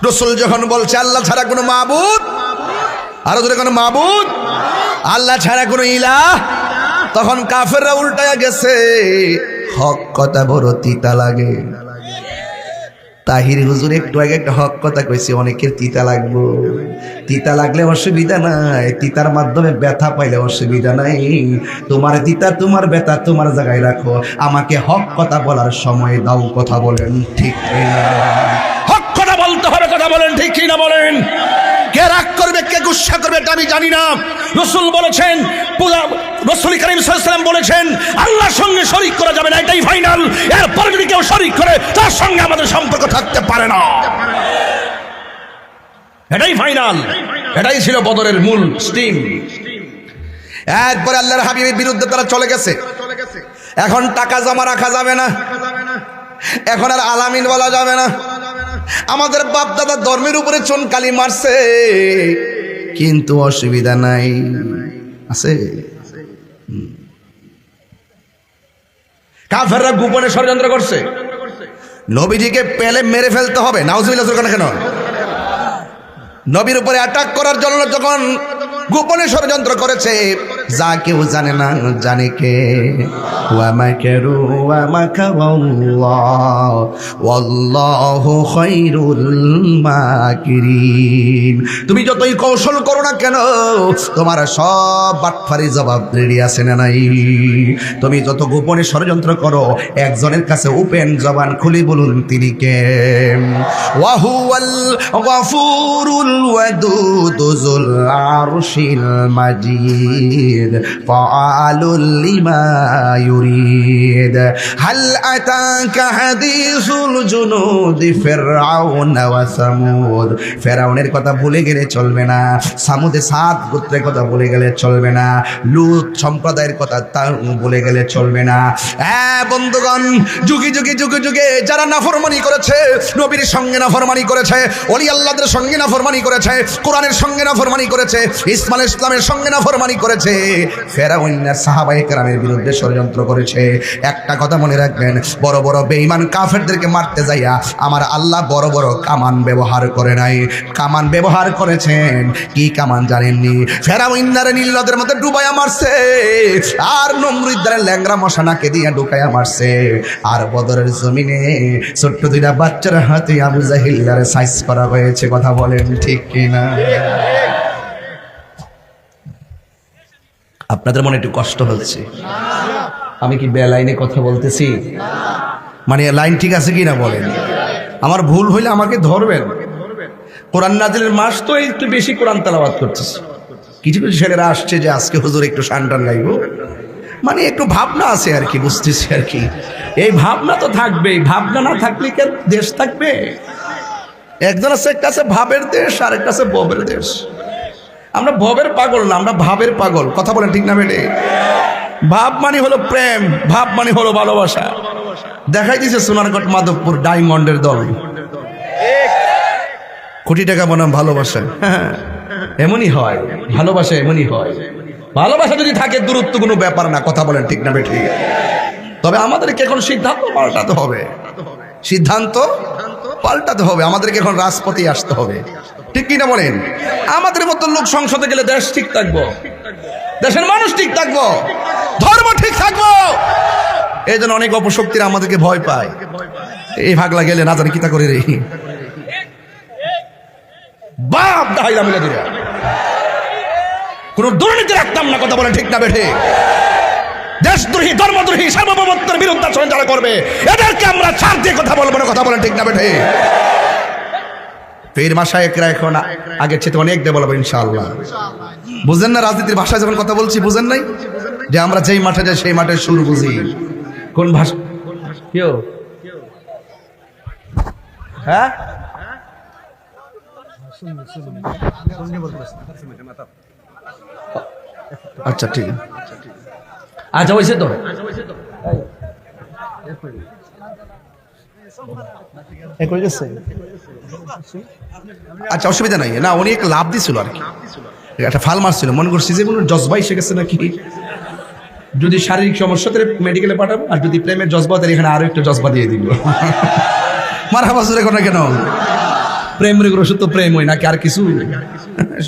রাসূল যখন বলছে আল্লাহ ছাড়া কোনো মাবুদ, আরো জোরে কোনো মাবুদ, আল্লাহ ছাড়া কোনো ইলাহ, তখন কাফেররা উল্টায়া গেছে। হক কথা বড় তিতা লাগে। তাহির হুজুর একটু আগে একটা হক কথা কইছে, অনেকের তিতা লাগবো। তিতা লাগলে অসুবিধা নাই, তিতার মাধ্যমে ব্যথা পাইলে অসুবিধা নাই। তোমার তিতা তোমার ব্যথা তোমার জায়গায় রাখো, আমাকে হক কথা বলার সময় দাও। কথা বলেন ঠিক কিনা? হক কথা বলতে হবে, কথা বলেন ঠিক কিনা বলেন? কে রাগ করবে কে গুসা করবে এটা আমি জানি না। রাসূল বলেছেন, রাসূল কারীম সাল্লাল্লাহু আলাইহি ওয়াসাল্লাম বলেছেন আল্লাহর সঙ্গে শরীক করা যাবে না, এটাই ফাইনাল। এরপর যদি কেউ শরীক করে তার সঙ্গে আমাদের সম্পর্ক থাকতে পারে না, এটাই ফাইনাল। এটাই ছিল বদরের মূল স্টিম। একবার আল্লাহর হাবিবের বিরুদ্ধে তারা চলে গেছে। এখন টাকা জমা রাখা যাবে না, এখন আর আলামিন বলা যাবে না। আমাদের বাপ দাদা ধর্মের উপরে চুনকালি মারছে, কিন্তু অসুবিধা নাই, আছে। কাফেররা গোপনে ষড়যন্ত্র করছে, নবীজিকে পেলে মেরে ফেলতে হবে। নাউজুবিল্লাহ কেন? নবীর উপরে অ্যাটাক করার জন্য যখন গোপনে ষড়যন্ত্র করেছে, যা কেউ জানে না জানে কে। ওয়া মাকারু ওয়া মাকারাল্লাহ ওয়াল্লাহু খায়রুল মাকিরিন। তুমি যতই কৌশল করো না কেন, তোমার সব বাটফারি জবাব রেডি আছে না নাই? তুমি যত গোপনে ষড়যন্ত্র করো, একজনের কাছে ওপেন জবান খুলে বলুন তিনি কে। ওয়া হুয়াল গফুরুল ওয়াদুদ যুল আরশিল মাজিদ ফাআলুল লিমা ইউরিদ। হাল আতাকা হাদিসুল জুনুদ ফিরআউন ওয়া সামুদ। ফিরআউনের কথা ভুলে গেলে চলবে না, সামুদে সাত গোত্রের কথা ভুলে গেলে চলবে না, লূত সম্প্রদায়ের কথা তা ভুলে গেলে চলবে না। হ্যাঁ বন্ধুগণ, যুগে যুগে যুগে যুগে যারা নাফরমানি করেছে, নবীর সঙ্গে নাফরমানি করেছে, ওলি আল্লাহদের সঙ্গে নাফরমানি করেছে, কোরআনের সঙ্গে নাফরমানি করেছে, ইসলামের সঙ্গে নাফরমানি করেছে, ফেরাউনের সাহাবায়ে কেরামের বিরুদ্ধে ষড়যন্ত্র করেছে। একটা কথা মনে রাখবেন, বড় বড় বেঈমান কাফেরদেরকে মারতে যাইয়া আমার আল্লাহ বড় বড় কামান ব্যবহার করে নাই, কামান ব্যবহার করেছেন। কি কামান জানেননি? ফেরাউনের নীল নদের মধ্যে ডুবাইয়া মারছে, আর নমরুদের ল্যাংরা মশানাকে দিয়ে ঢুকাইয়া মারছে, আর বদরের জমিনে ছোট্ট দুইটা বাচ্চার হাতে আবু জাহিলারে সাইজ করা হয়েছে। কথা বলেন ঠিক কিনা? আপনাদের মনে একটু কষ্ট হচ্ছে? আমি কি বেলাইনে কথা বলতেছি? মানে লাইন ঠিক আছে কিনা বলেন? আমার ভুল হইলে আমাকে ধরবেন। কোরআন নাজিলের মাস তো একটু বেশি কোরআন তেলাওয়াত করতেছে। কিছু কিছু ছেলেরা আসছে যে আজকে হুজুর একটু শানটান গাইব, মানে একটু ভাবনা আছে আর কি, বুঝতেছি আর কি। এই ভাবনা তো থাকবেই, ভাবনা না থাকলে কি দেশ থাকবে? একজন আছে, একটা আছে ভাবের দেশ, আর একটা আছে ববের দেশ। আমরা ভবের পাগল না, আমরা ভাবের পাগল। কথা বলেন ঠিক না বেটে? ভাব মানে হলো প্রেম, ভাব মানে হলো ভালোবাসা। দেখাই দিছে সোনারগঞ্জ মাধবপুর ডায়মন্ডের দল, কোটি টাকা বনাম ভালোবাসা। এমনই হয় ভালোবাসা, এমনই হয়। ভালোবাসা যদি থাকে দূরত্ব কোনো ব্যাপার না। কথা বলেন ঠিক না বেটে? তবে আমাদেরকে এখন সিদ্ধান্ত পাল্টাতে হবে, সিদ্ধান্ত পাল্টাতে হবে। আমাদেরকে এখন রাজপথে আসতে হবে, ঠিক কিনা বলেন? আমাদের মতো লোক সংসদে গেলে দেশ ঠিক থাকবো, দেশের মানুষ ঠিক থাকবো, ধর্ম ঠিক থাকবো। এই জন্য অনেক অপশক্তিরা আমাদেরকে ভয় পায়। এই ভাগলা গেলে না জানি কিতা করে রে বাপ দাহাইলা মিলে দিলে কোন দুর্নীতি রাখতাম না। কথা বলে ঠিক না বেঠে? দেশদ্রোহী, ধর্মদ্রোহী, সার্বভৌমত্বের বিরুদ্ধে যারা করবে এদেরকে আমরা ছাড় দিয়ে কথা বলবো না। কথা বলেন ঠিক না বেঠে? পীর মাশায়েখরা এখন আগের চেয়ে অনেক ডেভেলপ ইনশাআল্লাহ। বুঝেন না? রাজনীতির ভাষায় যখন কথা বলছি বুঝেন নাই যে আমরা যেই মাঠে যাই সেই মাঠের সুর বুঝি। কোন ভাষা? কেউ হ্যাঁ আচ্ছা ঠিক আচ্ছা হয়েছে তো। আচ্ছা অসুবিধা নাই, না উনি একটা লাভ দিছিল আর কি, একটা ফাল মারছিল, মনে করছি যে কোনো জজবা এসে গেছে নাকি, যদি শারীরিক সমস্যা তাহলে মেডিকেলে পাঠাবো, আর যদি প্রেমের জজবা তাহলে এখানে আরো একটা জজবা দিয়ে দিব। মারা বাসুরে কোনো কেন, প্রেম রোগের ওষুধ তো প্রেম হয় নাকি আর কিছু,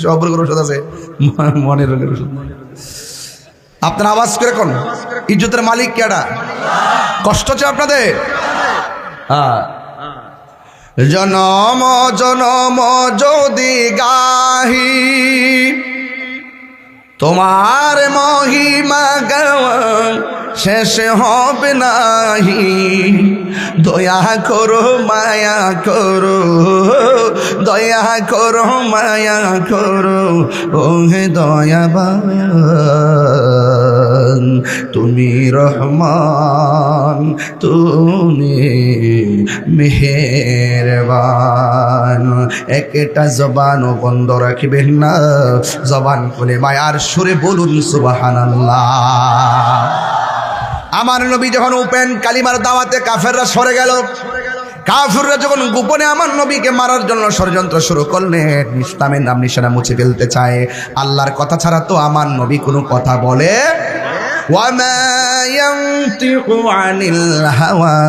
সব রোগের ওষুধ আছে, মনের রোগের ওষুধ। আপনার আওয়াজ করে কোন ইজ্জতের মালিক কেডা? কষ্ট হচ্ছে আপনাদের? হ্যাঁ, জনম জনম যদি গাহি তোমার মহিমা গাওয়া শেষ হবে নাহি, দয়া করো মায়া করো, দয়া করো মায়া করো, ও হে দয়াবান তুমি রহমান, তুমি মেহেরবান। একটা জবানও বন্ধ রাখবেন না, জবান খুলে মায়ার সুরে বলুন সুবহানাল্লাহ। আমার নবী যখন ওপেন কালিমার দাওয়াতে কাফেররা সরে গেল, কাফেররা যখন গোপনে আমার নবীকে মারার জন্য ষড়যন্ত্র শুরু করলেন, ইসলামের নাম নিশানা মুছে ফেলতে চায়, আল্লাহর কথা ছাড়া তো আমার নবী কোনো কথা বলে وما ينطق عن الهوى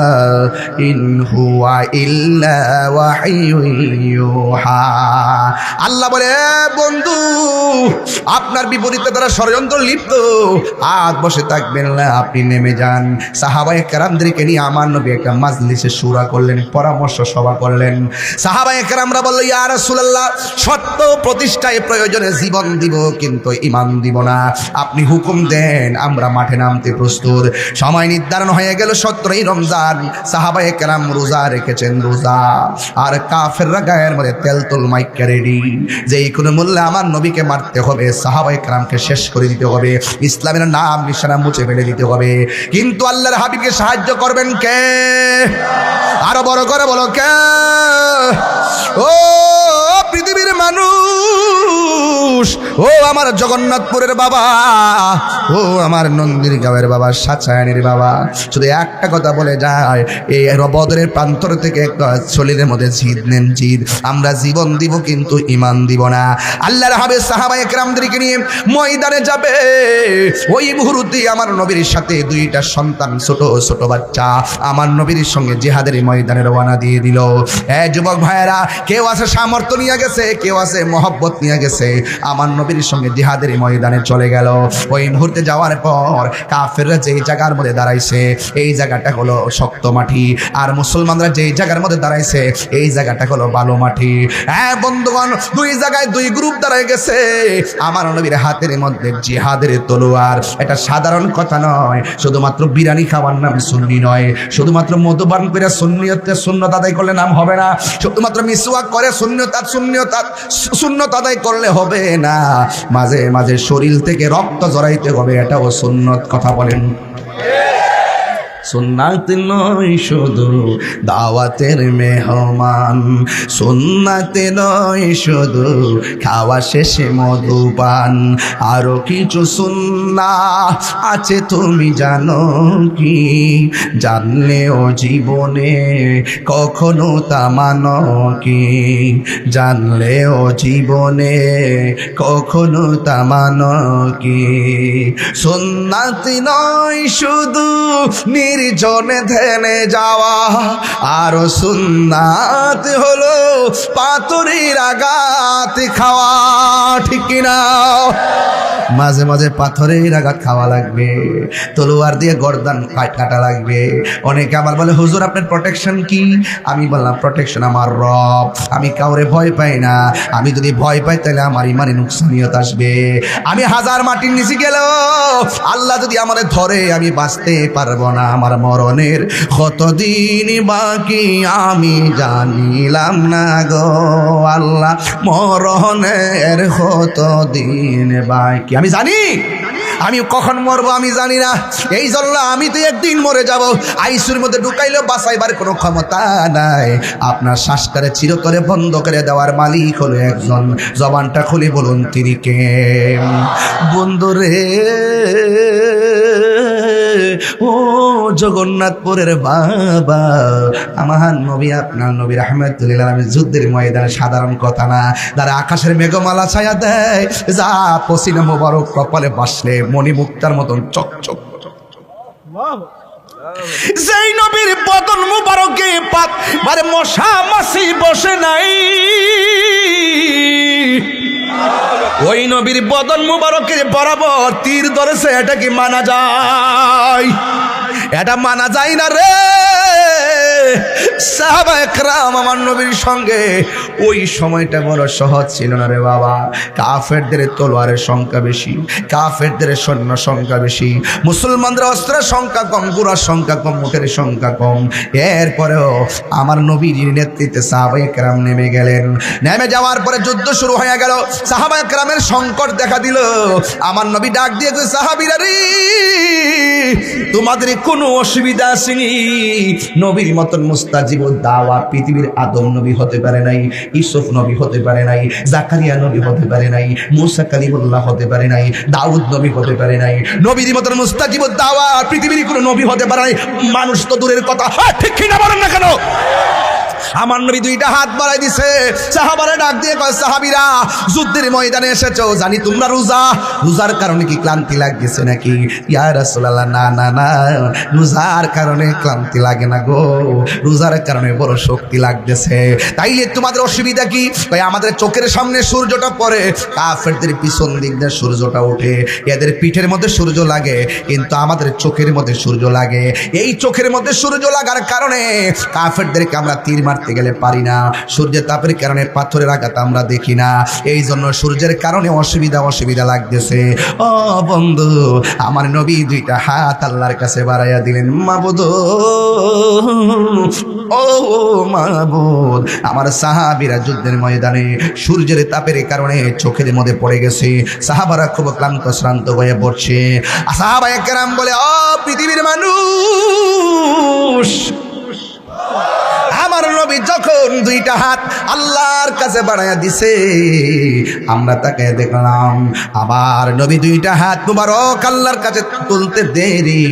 إن هو إلا وحي يوحى। আল্লাহ বলে বন্ধু আপনার বিপরীতে তারা ষড়যন্ত্র লিপ্ত, আজ বসে থাকবেন না, আপনি নেমে যান। সাহাবায়ে কেরামদেরকে নিয়ে আমার নবী একটা মাজলিসে শুরা করলেন, পরামর্শ সভা করলেন। সাহাবায়ে কেরামরা বলল ইয়া রাসূলুল্লাহ, সত্য প্রতিষ্ঠায় প্রয়োজনে জীবন দিব কিন্তু ঈমান দিব না, আপনি হুকুম দেন, আমরা মাঠে নামতে প্রস্তুত। সময় নির্ধারণ হয়ে গেল 17ই রমজান, সাহাবায়ে কেরাম রোজা রেখেছেন, রোজা, আর কাফেররা গায়ের মধ্যে তেল তুল মাইকা রেডি, যে কোনো মূল্যে আমার নবীকে মারতে হবে, সাহাবায়ে কেরামকে শেষ করে দিতে হবে, ইসলামের নাম নিশানা মুছে ফেলে দিতে হবে। কিন্তু আল্লাহর হাবিবকে সাহায্য করবেন কে? আরো বড় করে বলো কে? ও পৃথিবীর মানুষ, ও আমার জগন্নাথপুরের বাবা, ও আমার নন্দীর গাঁয়ের বাবা, সাচায়নের বাবা, শুধু একটা কথা বলে যায়, এই বদরের প্রান্তর থেকে একটা শরীরের মধ্যে জিদ নেন, জিদ, আমরা জীবন দিব কিন্তু ঈমান দিব না। আল্লাহর হাবিব সাহাবায়ে কেরামদেরকে নিয়ে ময়দানে যাবে, ওই মুহূর্তে আমার নবীর সাথে দুইটা সন্তান, ছোট ছোট বাচ্চা, আমার নবীর সঙ্গে জিহাদের ময়দানে রওনা দিয়ে দিল। যুবক ভাইয়েরা, কেউ আছে সামর্থ্য নিয়ে গেছে, কেউ আছে মহব্বত নিয়ে গেছে, আমার নবীর সঙ্গে জিহাদের ময়দানে চলে গেল। ওই মুহূর্তে যাওয়ার পর কাফেররা যেই জায়গার মধ্যে দাঁড়াইছে, এই জায়গাটা হলো শক্ত মাটি, আর মুসলমানরা যেই জায়গার মধ্যে দাঁড়াইছে, এই জায়গাটা হলো বালু মাটি। হ্যাঁ বন্ধুগণ, দুই জায়গায় দুই গ্রুপ দাঁড়ায় গেছে। আমার নবীর হাতের মধ্যে জিহাদের তলোয়ার। এটা সাধারণ কথা নয়, শুধুমাত্র বিরিয়ানি খাওয়ার নাম সুন্নি নয়, শুধুমাত্র মধুপান করে সুন্নত আদায় করলে নাম হবে না, শুধুমাত্র মিসওয়াক করে সুন্নত আদায় করলে হবে না, মাঝে মাঝে শরীর থেকে রক্ত জড়াইতে হবে, এটাও সুন্নত। কথা বলেন। সুন্নাত নয় শুধু দাওয়াতের মেহমান, সুন্নাত নয় শুধু খাওয়া শেষে মধুপান, আরো কিছু সুন্নাত আছে তুমি জানো কি? জানলেও জীবনে কখনো তা মানো কি? জানলেও জীবনে কখনো তা মানো কি? সুন্নাত নয় শুধু নির্জনে ধ্যানে যাওয়া, আর সুন্নাত হলো পাথরের আঘাত খাওয়া, ঠিক কিনা? মাঝে মাঝে পাথরের আঘাত খাওয়া লাগবে, তলোয়ার দিয়ে গর্দান কাটা লাগবে। অনেকে আবার বলে হুজুর আপনার প্রোটেকশন কি? আমি বললাম প্রোটেকশন আমার রব, আমি কাউরে ভয় পাই না, আমি যদি ভয় পাই তাহলে আমার ইমানে নুকসানিয়ত আসবে। আমি হাজার মাটির নিচে গেলেও আল্লাহ যদি আমারে ধরে আমি বাঁচতে পারবো না, আমার মরণের কতদিন বাকি আমি জানিলাম না গো আল্লাহ, মরণের কতদিন বাকি আমি জানি, আমি কখন মরবো আমি জানি না। এই জন্য আমি তো একদিন মরে যাব, আইসিইউর মধ্যে ঢুকাইলেও বাঁচাইবার কোনো ক্ষমতা নাই। আপনার শ্বাসটারে চিরতরে বন্ধ করে দেওয়ার মালিক হলো একজন, জবানটা খুলে বলুন তিনি কে? বন্ধুরে ও জগন্নাথপুরের বাবা, আমার নবী আপনার নবী রাহমাতুল্লিল আলামিন যুদ্ধের ময়দানে সাধারণ কথা না, তারা আকাশের মেঘমালা ছায়া দেয়, যা পসিনা মোবারক কপালে বাসলে মণিমুক্তার মতন চকচক। যেই নবীর বদন মুবারকে মানে মশা মাছি বসে নাই, ওই নবীর বদন মুবারকের বরাবর তীর ধরেছে, এটা কি মানা যায়? এটা মানা যায় না রে। সাহাবা একরাম আমার নবীর সঙ্গে ওই সময়টা বড় সহজ ছিল না রে বাবা। কাফেরদের তলোয়ারের সংখ্যা বেশি, কাফেরদের সৈন্য সংখ্যা বেশি, মুসলমানদের অস্ত্রের সংখ্যা কম, ঘোড়ার সংখ্যা কম, মুখের সংখ্যা কম। এরপরেও আমার নবীর নেতৃত্বে সাহাবা একরাম নেমে গেলেন। নেমে যাওয়ার পরে যুদ্ধ শুরু হয়ে গেল। সাহাবা একরামের সংকট দেখা দিল। আমার নবী ডাক দিয়ে কই, সাহাবীরা রে, তোমাদের কোনো অসুবিধা আসেনি? নবীর মতন মুস্তাজিব দাওয়া পৃথিবীর আদম নবী হতে পারে নাই, ইউসুফ নবী হতে পারে নাই, জাকারিয়া নবী হতে পারে নাই, মুসা কালিমুল্লাহ হতে পারে নাই, দাউদ নবী হতে পারে নাই। নবীর মতন মুস্তাজিব দাওয়া পৃথিবীর কোনো নবী হতে পারে নাই। মানুষ তো দূরের কথা, ঠিক কি না বলেন না কেন? আমার নবী দুইটা হাত বাড়াই দিছে, সাহাবারে ডাক দিয়ে কয়, সাহাবীরা যুদ্ধের ময়দানে এসেছো, জানি তোমরা রোজা, রোজার কারণে কি ক্লান্তি লাগতেছে নাকি? ইয়া রাসূলুল্লাহ, না না না, রোজার কারণে ক্লান্তি লাগে না গো, রোজার কারণে বড় শক্তি লাগতেছে। তাইলে তোমাদের অসুবিধা কি? ভাই আমাদের চোখের সামনে সূর্যটা পড়ে, কাফেরদের পিছন দিক দিয়ে সূর্যটা ওঠে, এদের পিঠের মধ্যে সূর্য লাগে, কিন্তু আমাদের চোখের মধ্যে সূর্য লাগে। এই চোখের মধ্যে সূর্য লাগার কারণে কাফেরদেরকে আমরা তীর মারতে গেলে পারি না, সূর্যের তাপের কারণে পাথরের আঘাত আমরা দেখি না, এই জন্য সূর্যের কারণে অসুবিধা লাগতেছে। ও বন্ধু, আমার নবী দুইটা হাত আল্লাহর কাছে বাড়াইয়া দিলেন, মাবুদ ও মাবুদ, আমার সাহাবীরা যুদ্ধের ময়দানে সূর্যের তাপের কারণে চোখের মধ্যে পড়ে গেছে, সাহাবারা খুব ক্লান্ত শ্রান্ত হয়ে পড়ছে। সাহাবায়ে কেরাম বলে, ও পৃথিবীর মানুষ, আমার নবী যখন দুইটা হাত আল্লাহর কাছে বাড়াইয়া দিছে, আমরা তাকে দেখলাম আমার নবী দুইটা হাত মুবারক আল্লাহর কাছে তুলতে দেরি,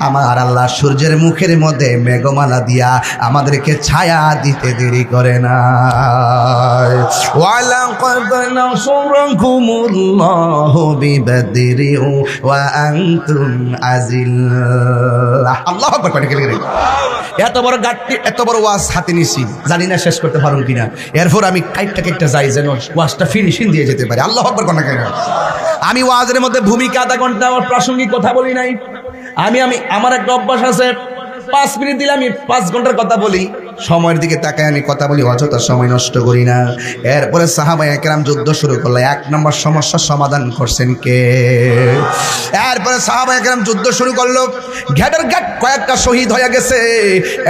আমার আল্লাহ সূর্যের মুখের মধ্যে মেঘমালা দিয়া আমাদেরকে ছায়া দিতে দেরি করে না। ওয়ালাকাদ নাসরাকুমুল্লাহু বিবদরিন ওয়া আনতুম আযিল্লাহ। আল্লাহু আকবার। এত বড় গাট্টি, এত বড় ওয়াজ হাতে নিছি, জানি না শেষ করতে পারুন কিনা। এরপর আমি কাইটটা যাই যেন ওয়াজটা ফিনিশিং দিয়ে যেতে পারি। আল্লাহু আকবার কোন কেন? আমি ওয়াজের মধ্যে ভূমিকা আধা ঘন্টা আমার প্রাসঙ্গিক কথা বলি নাই। আমি আমার একটা অভ্যাস আছে, 5 মিনিট দিলে আমি 5 ঘন্টার কথা বলি। সময়ের দিকে তাকায় আমি কথা বলি, অযথা সময় নষ্ট করি না। এরপরে সাহাবায়ে কেরাম যুদ্ধ শুরু করলো। 1 নম্বর সমস্যার সমাধান করছেন কে? এরপরে সাহাবায়ে কেরাম যুদ্ধ শুরু করলো। ঘাটের ঘাট কয়েকটা শহীদ হয়ে গেছে।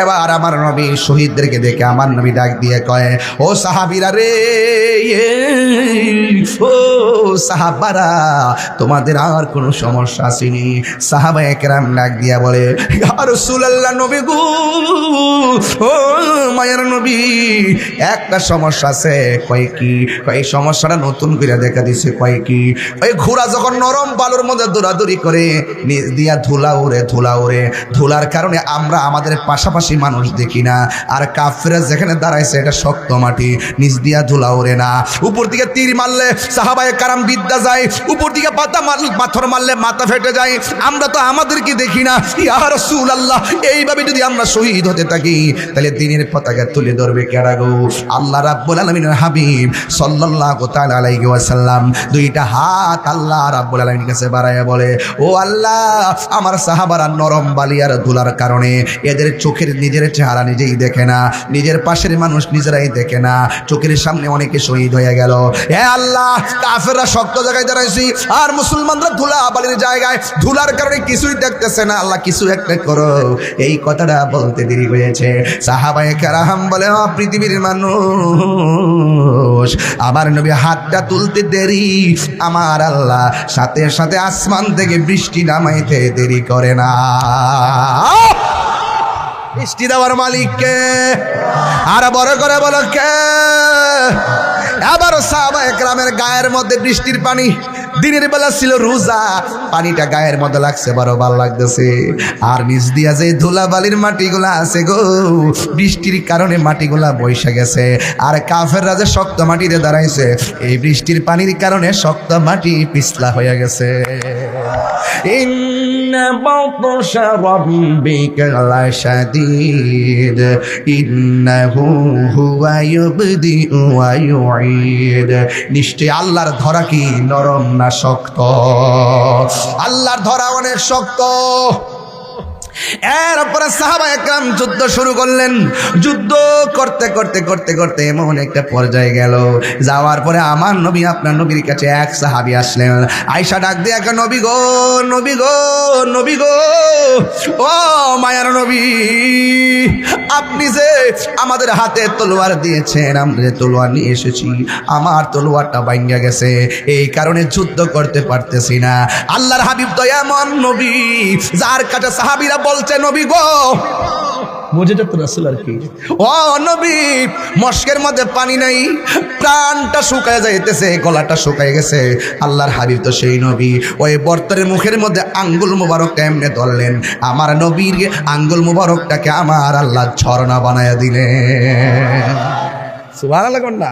এবার আমার নবী শহীদদেরকে দেখে আমার নবী ডাক দিয়ে কয়, ও সাহাবীরা রে, ও সাহাবারা, তোমাদের আর কোনো সমস্যা আসেনি? সাহাবায়ে কেরাম ডাক দিয়া বলে, ইয়া রাসূলুল্লাহ, নবী গো, ও মায়ের নবী, একটা সমস্যা আছে। কয় কি? কয় এই সমস্যাটা নতুন করে দেখা দিছে। কয় কি? ওই ঘোড়া যখন নরম বালুর মধ্যে দৌড়াদৌড়ি করে, নিচ দিয়া ধুলা উড়ে, ধুলার কারণে আমরা আমাদের পাশাপাশি মানুষ দেখি না, আর কাফেররা যেখানে দাঁড়াইছে এটা শক্ত মাটি, নিচ দিয়া ধুলা উড়ে না। উপর দিকে তীর মারলে সাহাবায়ে কারাম বিদ্যা যায়, উপর দিকে পাথর মারলে মাথা ফেটে যায়, আমরা তো আমাদেরকে দেখি না। ইয়া রাসূলুল্লাহ, এইভাবে যদি আমরা শহীদ হতে থাকি তাহলে দিনের পতাকা তুলে ধরবে কেডা গো? আল্লাহ রাব্বুল আলামিনের হাবিব সাল্লাল্লাহু তাআলা আলাইহি ওয়াসাল্লাম দুইটা হাত আল্লাহ রাব্বুল আলামিনের কাছে বাড়ায়া বলে, ও আল্লাহ, আমার সাহাবারা নরম বালিয়ার ধুলার কারণে এদের চোখের নিজের চেহারা নিজেই দেখে না, নিজের পাশের মানুষ নিজেরাই দেখে না, চোখের সামনে অনেকে শহীদ হয়ে গেল। হে আল্লাহ, কাফেররা শক্ত জায়গায় দাঁড়াইছি, আর মুসলমানরা ধুলা বালির জায়গায়, ধুলার কারণে কিছুই দেখতেছে না। আল্লাহ, কিছু একটা করো। এই কথাটা বলতে দেরি হয়েছে। সাহাবায়ে কেরাম বলে, ও পৃথিবীর মানুষ, আমার নবী হাতটা তুলতে দেরি, আমার আল্লাহ সাথে সাথে আসমান থেকে বৃষ্টি নামাইতে দেরি করে না। বৃষ্টি দেওয়ার মালিককে আর বড় করে বলো কে? আবার সাহাবায়ে কেরামের গায়ের মধ্যে বৃষ্টির পানি দিনের বেলা ছিল রোজা, পানিটা গায়ের মধ্যে লাগছে, বড় ভালো লাগতেছে। আর নিচ দিয়া যে ধুলাবালির মাটিগুলা আছে গো, বৃষ্টির কারণে মাটিগুলা বৈশা গেছে। আর কাফেররা যে শক্ত মাটিতে দাঁড়াইছে, এই বৃষ্টির পানির কারণে শক্ত মাটি পিছলা হয়ে গেছে। ইন্না বাতশা রাব্বিকা লাশাদীদ ইন্নাহু হুয়া ইউবদিউ ওয়া ইউঈদ। নিশ্চয় আল্লাহর ধরা কি নরম না শক্ত? আল্লাহর ধরা অনেক শক্ত। এরপরে সাহাবায়ে কেরাম যুদ্ধ শুরু করলেন। যুদ্ধ করতে করতে করতে করতে এমন একটা পর্যায়ে গেল, যাওয়ার পরে আমার নবী, আপনার নবীর কাছে এক সাহাবী আসলেন। আয়েশা ডাক দিয়ে, নবী গো, নবী গো, নবী গো, ও মায়ার নবী, আপনি যে আমাদের হাতে তলোয়ার দিয়েছেন, আমরা যে তলোয়ার নিয়ে এসেছি, আমার তলোয়ারটা ভাঙা গেছে, এই কারণে যুদ্ধ করতে পারতেছি না। আল্লাহর হাবিব তো এমন নবী, যার কাছে সাহাবীরা বলছে, নবী গো, মুজিজাত রাসূল আর কি, ও নবী, মশকের মধ্যে পানি নাই, প্রাণটা শুকায় যাইতেছে, গলাটা শুকায় গেছে। আল্লাহর হাবিব তো সেই নবী, ওই বর্তরের মুখের মধ্যে আঙ্গুল মুবারকটা এমনি ধরলেন, আমার নবীর আঙ্গুল মুবারকটাকে আমার আল্লাহ ঝর্ণা বানায়া দিলেন। সুবহানাল্লাহ। কোনটা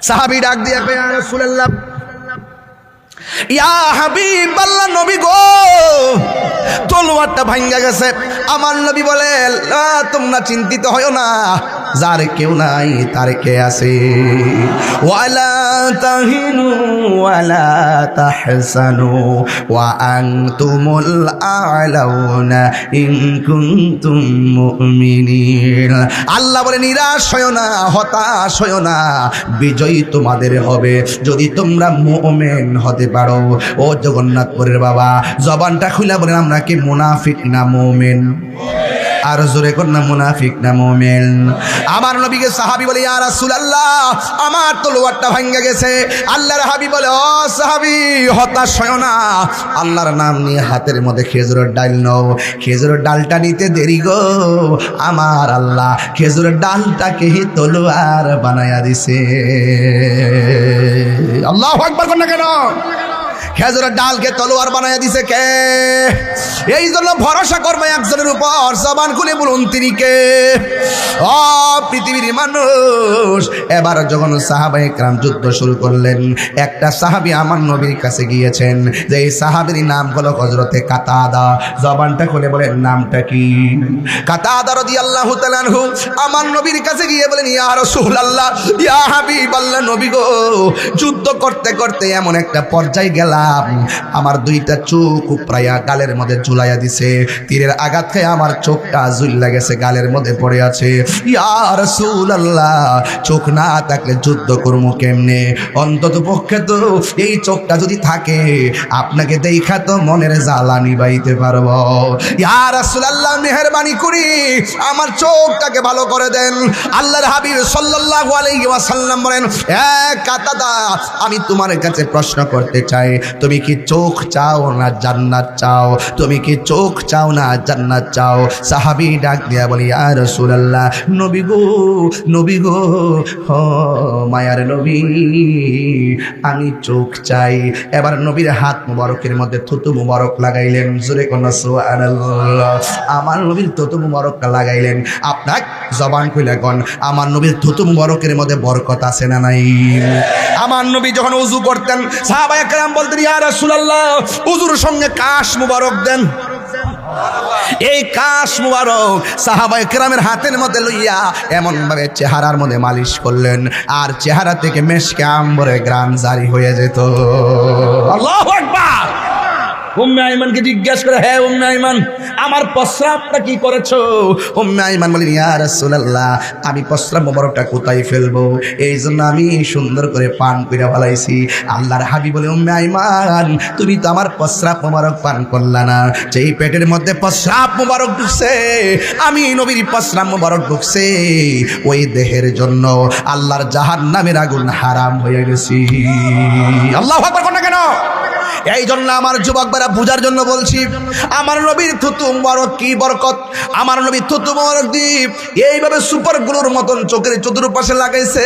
সাহাবী ডাক দিয়ে কয়, ইয়া রাসূলুল্লাহ, ইয়া হাবিবাল্লাহ, নবী গো, তলোয়ারটা ভাঙ্গা গেছে। আমার নবী বলে, তোমরা চিন্তিত হয়ো না, যার কেউ নাই তার কে আছে। ওয়ালা তাহিনু ওয়ালা তাহসানু ওয়া আনতুমুল আ'লাউনা ইন কুনতুম মুমিনিন। আল্লাহ বলে, নিরাশ হয়ো না, হতাশ হয়ো না, বিজয় তোমাদের হবে যদি তোমরা মুমিন হতে পারো। ও জগন্নাথপুরের বাবা, জবানটা খুলে বলেন, আমরা কি মুনাফিক না মুমিন? আর জোরে কর না, মুনাফিক না মুমিন? আমার নবীকে সাহাবী বলে, ইয়া রাসূলুল্লাহ, আমার তলোয়ারটা ভাঙা গেছে। আল্লাহর হাবিব বলে, ও সাহাবী, হতাশ হয়ো না, আল্লাহর নাম নিয়ে হাতের মধ্যে খেজুরের ডাল নাও। খেজুরের ডালটা নিতে দেরি গো, আমার আল্লাহ খেজুরের ডালটাকে তলোয়ার বানায়া দিছে। আল্লাহু আকবার। কোন না কেন? খেজুরের ডালকে তলোয়ার বানায়া দিছে কে? এই জন্য ভরসা করবে একজনের উপর, জবান খুলে বলুন তিনি কে? ও পৃথিবীর মানুষ, এবার যখন সাহাবায়ে কেরাম যুদ্ধ শুরু করলেন, একটা সাহাবী আমার নবীর কাছে গিয়েছেন, যে এই সাহাবীর নাম হলো হযরতে কাতাদা। জবানটা খুলে বলেন, নামটা কি? কাতাদা রাদিয়াল্লাহু তাআলা আনহু আমার নবীর কাছে গিয়ে বলেন, ইয়া রাসূলুল্লাহ, ইয়া হাবিবাল্লাহ, নবী গো, যুদ্ধ করতে করতে এমন একটা পর্যায়ে গেলাম, আমার দুইটা চোখ প্রায় গালের মধ্যে ঝুলাইয়া দিছে, তীরের আঘাত খেয়ে আমার চোখটা ঝুল্লা গেছে, গালের মধ্যে পড়ে আছে। ইয়া রাসূলুল্লাহ, চোখ না থাকলে যুদ্ধ করবো কেমনে? অন্তত পক্ষে তো এই চোখটা যদি থাকে, আপনাকে দেখা তো মনের জ্বালা নিবাইতে পারবো। ইয়া রাসূলুল্লাহ, মেহেরবানি করি আমার চোখটাকে ভালো করে দেন। আল্লাহর হাবিব সাল্লাল্লাহু আলাইহি ওয়াসাল্লাম বলেন, কাতাদা, আমি তোমার কাছে প্রশ্ন করতে চাই, তুমি কি চোখ চাও না জান্নাত চাও? তুমি কি চোখ চাও না জান্নাত চাও? সাহাবী ডাক দিয়া বলি, ইয়া রাসূলুল্লাহ, নবী গো, নবী গো, ও মায়ার নবী, আমি চোখ চাই। এবার নবীর হাত মুবারকের মধ্যে থুতু মুবারক লাগাইলেন। জোরে কোন সুবহানাল্লাহ। আমার নবীর থুতু মুবারকটা লাগাইলেন। আপনার জবান খুলে কোন, আমার নবীর থুতু মুবারকের মধ্যে বরকত আছে না নাই? আমার নবী যখন ওযু করতেন, সাহাবায়ে কেরাম বলতেন, ইয়া রাসূলুল্লাহ, ওযুর সঙ্গে কাশ মুবারক দেন। এই কাশ মুবারক সাহাবায়ে কেরামের হাতের মধ্যে লইয়া এমন ভাবে চেহারার মধ্যে মালিশ করলেন, আর চেহারা থেকে মেশকে আম্বরে গ্রাম জারি হয়ে যেত। আল্লাহু আকবার। উম্মে আইমানকে জিজ্ঞাসা করে, হ্যাঁ উম্মে আইমান, আমার প্রস্রাবটা কি করেছো? উম্মে আইমান বলেন, ইয়া রাসূলুল্লাহ, আমি প্রস্রাব মোবারকটা কোথায় ফেলবো, এই জন্য আমি সুন্দর করে পান কইরা ফেলাইছি। আল্লাহর হাবিব বলে, উম্মে আইমান, তুমি তো আমার প্রস্রাব মোবারক পান করলা না। যেই পেটের মধ্যে প্রস্রাব মোবারক ঢুকছে, আমি নবীর প্রস্রাব মোবারক ঢুকছে, ওই দেহের জন্য আল্লাহর জাহান্নামের আগুন হারাম হয়ে গেছি। আল্লাহু আকবার। কোন না কেন? এই জন্য আমার যুবক ভাইরা বুঝার জন্য বলছি, আমার নবীর থুতু মুবারক কি বরকত, আমার নবীর থুতু মুবারক দ্বীপ এইভাবে সুপার গ্লুর মতন চোখের চতুর্পাশে লাগাইছে,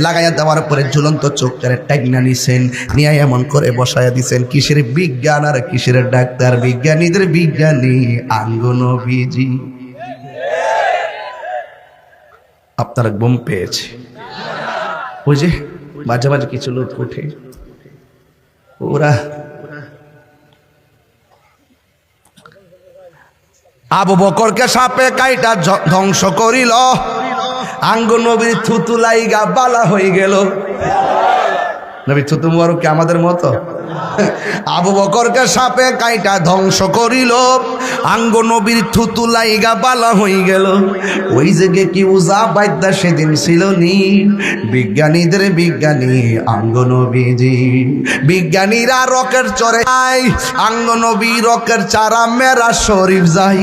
লাগাইয়া দেওয়ার পরে ঝুলন্ত চোখটারে টাইনা নিছেন, নিয়ে এমন করে বসায়া দিছেন। কিসের বিজ্ঞান আর কিসের ডাক্তার, বিজ্ঞানীদের বিজ্ঞানী আঙ্গ নবীজি। আপনারা ঘুম পেয়েছে, ওই যে মাঝে মাঝে কিছু লোক উঠে, ওরা আবু বকরকে সাপে কাইটা ধ্বংস করিল, আঙ্গ নবীর থুতু লাইগা বালা হয়ে গেল। নবীর থুতু মুবারক কি আমাদের মতো? আবু বকরকে সাপে কাইটা ধ্বংস করিল, আঙ্গ নবীর থুতু লাইগা বালা হয়ে গেল। ওই জায়গায় কি উজা বাইদা সেদিন ছিল নি, বিজ্ঞানীদের বিজ্ঞানী আঙ্গ নবীজি। বিজ্ঞানীরা রকেট চড়ে যায়, আঙ্গ নবী রকেট চারা মেরা শরীফ যাই।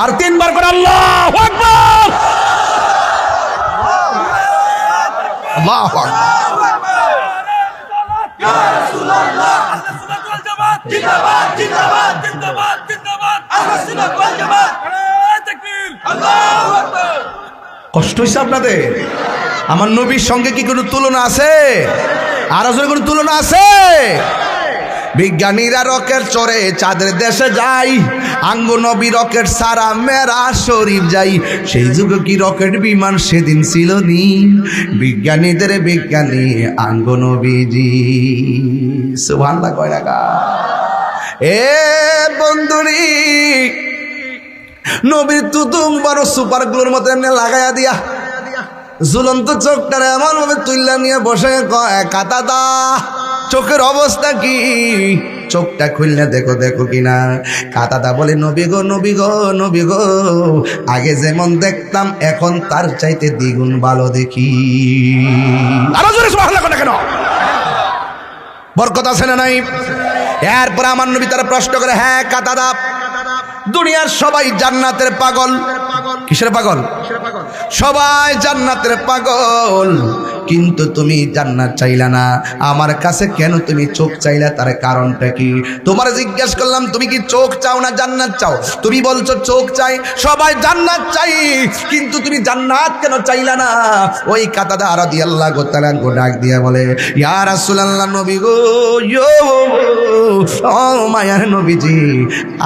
আর তিনবার করে আল্লাহু আকবার, আল্লাহু আকবার। কষ্ট হয়েছে আপনাদের? আমার নবীর সঙ্গে কি কোনো তুলনা আছে? আর কোনো তুলনা আছে? বিজ্ঞানীরা রকেট চড়ে চাঁদের দেশে যায়, আঙ্গ নবী রকেট সারা মেরা শরীফ যাই। সেই যুগে কি রকেট বিমান সেদিন ছিল নি, বিজ্ঞানীদের বিজ্ঞানী আঙ্গ নবীজি। সুবহানাল্লাহ কয় না? এ বন্ধুরি, নবীর তুতুম বড় সুপার গ্লুর মতো এমনি লাগাইয়া দিয়া ঝুলন্ত চোখটারে এমন ভাবে তুইলা নিয়ে বসে কয়, কাতা দা চোখের অবস্থা কি, চোখটা খুললে দেখো দেখো কিনা। কাতাদা বলে, নবী গো নবী গো নবী গো, আগে যেমন দেখতাম এখন তার চাইতে দ্বিগুণ ভালো দেখি। আরো জোরে সুবহানাল্লাহ না কেন? বরকত আছে না নাই? এরপর আমার নবী তারা প্রশ্ন করে, হ্যাঁ কাতাদা, দুনিয়ার সবাই জান্নাতের পাগল। কিসের পাগল? সবাই জান্নাতের পাগল, কিন্তু তুমি জান্নাত চাইলা না, আমার কাছে কেন তুমি চোখ চাইলা? তার কারণটা কি? তোমার জিজ্ঞেস করলাম তুমি কি চোখ চাও না জান্নাত চাও? তুমি বলছো চোখ চাই, সবাই জান্নাত চাই, কিন্তু তুমি জান্নাত কেন চাইলা না? ওই কাতাদা রাদিয়াল্লাহু তাআলা ডাক দিয়া বলে, ইয়া রাসূলুল্লাহ, নবী গো, ও মায়ার নবীজি,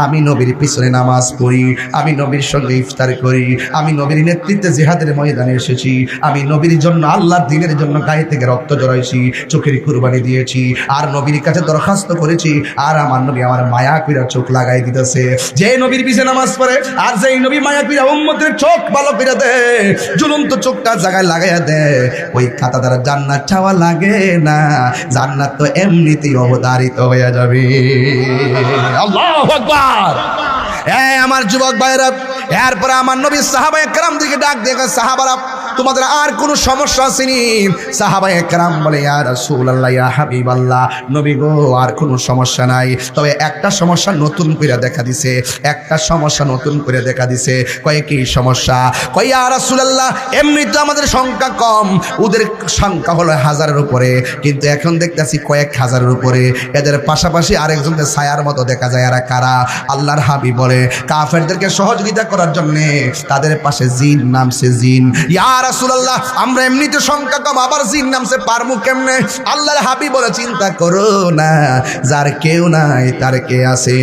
আমি নবীর পিছনে নামাজ পড়ি, আমি নবীর সঙ্গে ইফতার করি, আমি নবীর নেতৃত্বে জিহাদের ময়দানে এসেছি, আমি নবীর জন্য আল্লাহর দ্বীনের জন্য গায়ে থেকে রক্ত জড়াইছি, চোখের কুরবানি দিয়েছি, আর নবীর কাছে দরখাস্ত করেছি, আর আমার নবী আমার মায়া কইরা চোখ লাগাই দিতেছে। যে নবীর পিছনে নামাজ পড়ে আর যেই নবী মায়া কইরা উম্মতের চোখ ভালো করে দেয়, ঝুলন্ত চোখটা জায়গায় লাগাইয়া দেয়, ওই খাতা দ্বারা জান্নাত চাওয়া লাগে না, জান্নাত তো এমনিতেই অবধারিত হয়ে যাবে। আল্লাহু আকবার। আমার যুবক ভাইরা, এরপরে আমার নবী সাহাবায়ে কেরাম দিকে ডাক দিয়ে, সাহাবারা তোমাদের আর কোনো সমস্যা আসেনি? সাহাবায়ে কেরাম বলে, ইয়া রাসূলুল্লাহ, ইয়া হাবিবাল্লাহ, নবী গো, আর কোনো সমস্যা নাই, তবে একটা সমস্যা নতুন করে দেখা দিছে, একটা সমস্যা নতুন করে দেখা দিছে। কয় কি সমস্যা? কয়, ইয়া রাসূলুল্লাহ, এমনি তো আমাদের সংখ্যা কম, ওদের সংখ্যা হলো 1000-এর উপরে, কিন্তু এখন দেখতেছি কয়েক হাজারের উপরে, এদের পাশাপাশি আরেকজনকে ছায়ার মতো দেখা যায়। এরা কারা? আল্লাহর হাবিব বলে, কাফেরদেরকে সহযোগিতা করার জন্য তাদের পাশে জিন নামছে। জিন। ইয়া রাসূলুল্লাহ, আমরা এমনিতে সংখ্যা কম, আবার জিন নামছে, পারমু কেমনে? আল্লাহর হাবিব বলে, চিন্তা করো না, যার কেউ নাই তার কে আছে।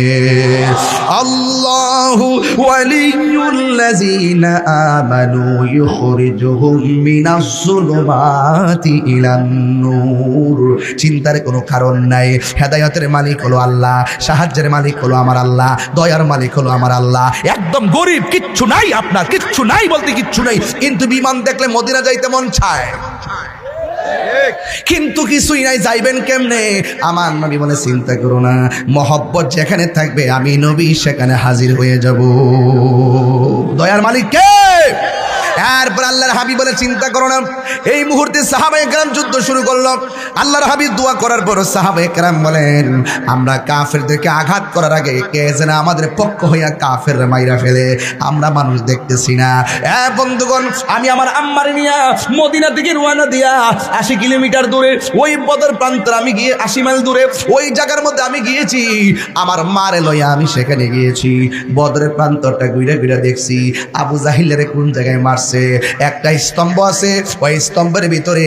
আল্লাহু ওয়ালিয়ুল্লাযিনা আমানু ইউখরিজুহুম মিনাজ যুলুমাতি ইলান নূর। চিন্তার কোনো কারণ নাই। হেদায়েতের মালিক হলো আল্লাহ, সাহায্যের মালিক হলো আমার আল্লাহ, দয়ার মালিক হলো আমার আল্লাহ। একদম গরিব, কিচ্ছু নাই, আপনার কিচ্ছু নাই বলতে কিচ্ছু নাই, কিন্তু বিমান দেখলে মদিনা যাইতে মন চায়, কিন্তু কিছুই নাই, যাইবেন কেমনে? আমার নবী বলে, চিন্তা করো না, মহব্বত যেখানে থাকবে আমি নবী সেখানে হাজির হয়ে যাব। দয়ার মালিক কে? এরপর আল্লাহর হাবিব বলে চিন্তা করো না। এই মুহূর্তে সাহাবায়ে কেরাম যুদ্ধ শুরু করলো। আল্লাহর হাবিব দোয়া করার পর সাহাবায়ে কেরাম বলেন, আমরা কাফেরদেরকে আঘাত করার আগে কে যেন আমাদের পক্ষ হইয়া কাফের মাইরা ফেলে, আমরা মানুষ দেখতেছি না। বন্ধুগণ, আমি আমার আম্মারে নিয়া মদিনা থেকে রওনা দিয়া 80 কিলোমিটার দূরে ওই বদর প্রান্তরে আমি গিয়ে 80 মাইল দূরে ওই জায়গার মধ্যে আমি গিয়েছি। আমার মারে লইয়া আমি সেখানে গিয়েছি। বদরের প্রান্তরটা ঘুরে ঘুরে দেখছি আবু জাহিলের কোন জায়গায় মারছে। একটা স্তম্ভ আছে, ওই স্তম্ভের ভিতরে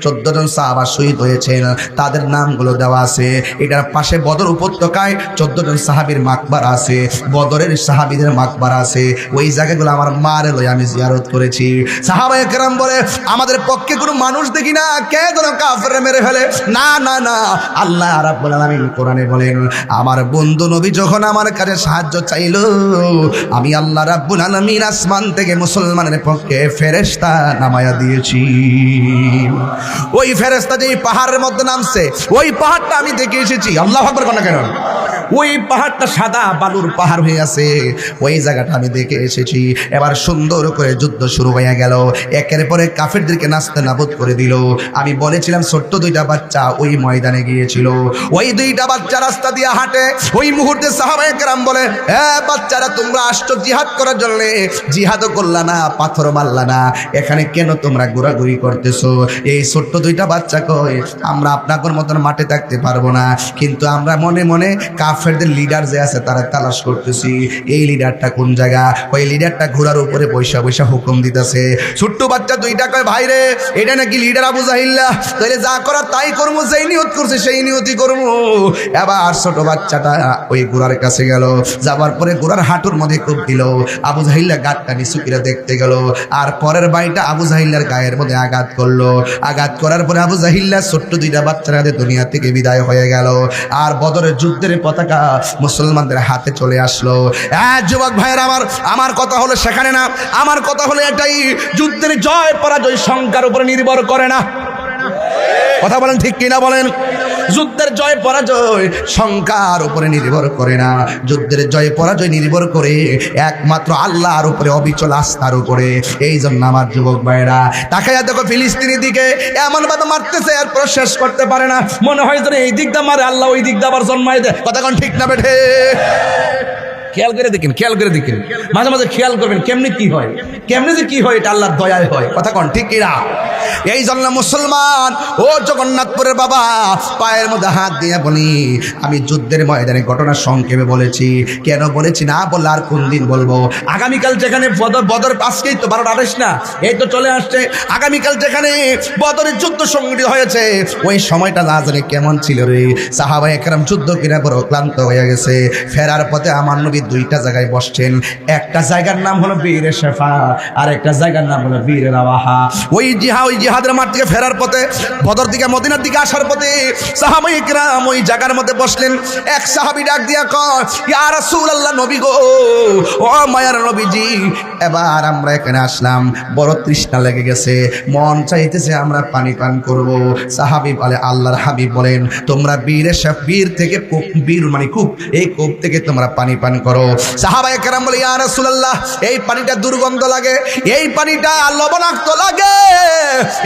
14 জন সাহাবা শহীদ হয়েছেন, তাদের নামগুলো দেওয়া আছে। এটার পাশে বদর উপত্যকায় 14 জন সাহাবীর মাকবারা আছে, বদরের সাহাবীদের মাকবারা আছে। ওই জায়গাগুলো আমার মারে লইয়া আমি জিয়ারত করেছি। সাহাবায়ে কেরাম বলে, আমাদের পক্ষে কোনো মানুষ দেখি না, কে যেন কাফের মেরে ফেলে। না না না, আল্লাহ রাব্বুল আলামিন কোরআনে বলেন, আমার বন্ধু নবী যখন আমার কাছে সাহায্য চাইলো, আমি আল্লাহ রাব্বুল আলামিন আসমান থেকে মুসলমানের পক্ষে ফেরেশতা নামায়া দিয়েছি। ওই ফেরেশতা যেই পাহাড়ের মধ্যে নামছে, ওই পাহাড়টা আমি দেখে এসেছি। আল্লাহু আকবার কোন কেন? ওই পাহাড়টা সাদা বালুর পাহাড় হয়ে আছে, ওই জায়গাটা আমি দেখে এসেছি। এবার সুন্দর করে যুদ্ধ শুরু হয়ে গেল, একের পরে কাফেরদেরকে নাস্তে নাবুদ করে দিল। আমি বলেছিলাম ছোট্ট 2টা বাচ্চা ওই ময়দানে গিয়েছিল, ওই 2টা বাচ্চা রাস্তা দিয়ে হাঁটে। ওই মুহূর্তে সাহাবায়ে কেরাম বলে, বাচ্চারা তোমরা আসছো জিহাদ করার জন্য, জিহাদও করলা না, পাথর মারলা না, এখানে কেন তোমরা ঘোরাঘুরি করতেছো? এই ছোট্ট 2টা বাচ্চা কয়, আমরা আপনাদের মতন মাঠে থাকতে পারবো না, কিন্তু আমরা মনে মনে কাফেরদের লিডার যে আছে তারা তালাশ করতেছি। এই লিডারটা কোন জায়গা? ওই লিডারটা ঘোড়ার উপরে বৈশা বৈশা হুকুম দিতেছে। ছোট্ট বাচ্চা 2টা কয়, ভাই রে, এটা নাকি লিডার আবু জাহিল্লা, তাহলে যা করার তাই করবো, যেই নিয়ত করছে সেই নিয়তই করবো। এবার ছোট বাচ্চাটা ওই ঘোড়ার কাছে গেল, যাবার পরে ঘোড়ার হাঁটুর মধ্যে কোপ দিল। আবু জাহিল্লা গাটটা নিচু করে দেখতে গেল, আর পরের বাইটা আবু জাহিল্লার গায়ের মধ্যে আঘাত করলো। আঘাত করার পরে আবু জাহিল্লা ছোট্ট 2টা বাচ্চার হাতে দুনিয়া থেকে বিদায় হয়ে গেল। আর বদরের যুদ্ধের পতাকা মুসলমানদের হাতে চলে আসলো। যুবক ভাইয়ের আমার কথা হলো সেখানে না, আমার কথা হলো এটাই, যুদ্ধের জয় পরাজয় সংখ্যার উপরে নির্ভর করে না। কথা বলেন ঠিক কিনা বলেন? যুদ্ধের জয় পরাজয় সংখ্যার উপরে নির্ভর করে না, যুদ্ধের জয় পরাজয় নির্ভর করে একমাত্র আল্লাহর উপরে, অবিচল আস্থার উপরে। এই জন্য আমার যুবক ভাইরা তাকাইয়া দেখো ফিলিস্তিনের দিকে, এমন ভাবে মারতেছে এরপর শেষ করতে পারে না, মনে হয় যেন এই দিকটা মারে আল্লাহ ওই দিকটা আবার জন্মায় দেয়। কথা কোন ঠিক না বেঠে? খেয়াল করে দেখেন, খেয়াল করে দেখেন, মাঝে মাঝে খেয়াল করবেন কেমনি কি হয়, কেমনি যে কি হয়, এটা আল্লাহর দয়ায় হয়। কথা কোন ঠিক কিনা? এই জন্য মুসলমান ও জগন্নাথপুরের বাবা পায়ের মধ্যে হাত দিয়ে বলি, আমি যুদ্ধের ময়দানে ঘটনা সংক্ষেপে বলেছি। কেন বলেছি না বললে আর কোন দিন বলবো? আগামীকাল যেখানে বদর, আজকেই তো 12-28 না, এই তো চলে আসছে। আগামীকাল যেখানে বদরের যুদ্ধ সংগঠিত হয়েছে, ওই সময়টা না জানি কেমন ছিল রে। সাহাবায়ে কেরাম যুদ্ধ কিনা বড় ক্লান্ত হয়ে গেছে। ফেরার পথে আমার নবী 2টা জায়গায় বসছেন। একটা জায়গার নাম হলো বীরে শেফা, আর একটা জায়গার নাম হলো বীরে রাওয়াহা। ওই জিহাদের মাঠ থেকে ফেরার পথে, বদর দিকে মদিনার দিকে আসার পথে সাহাবায়ে কেরাম ওই জায়গার মধ্যে বসলেন। এক সাহাবী ডাক দিয়া কয়, ইয়া রাসূলুল্লাহ, নবী গো, ও মায়ার নবীজি, এবার আমরা এখানে আসলাম, বড় তৃষ্ণা লেগে গেছে, মন চাইতেছে আমরা পানি পান করব। সাহাবী বলে, আল্লাহর হাবিব বলেন, তোমরা বীর থেকে বীর মানে কূপ, এই কূপ থেকে তোমরা পানি পান করো। সাহাবায়ে কেরাম বলে, ইয়া রাসূলুল্লাহ, এই পানিটা দুর্গন্ধ লাগে, এই পানিটা লবণাক্ত লাগে,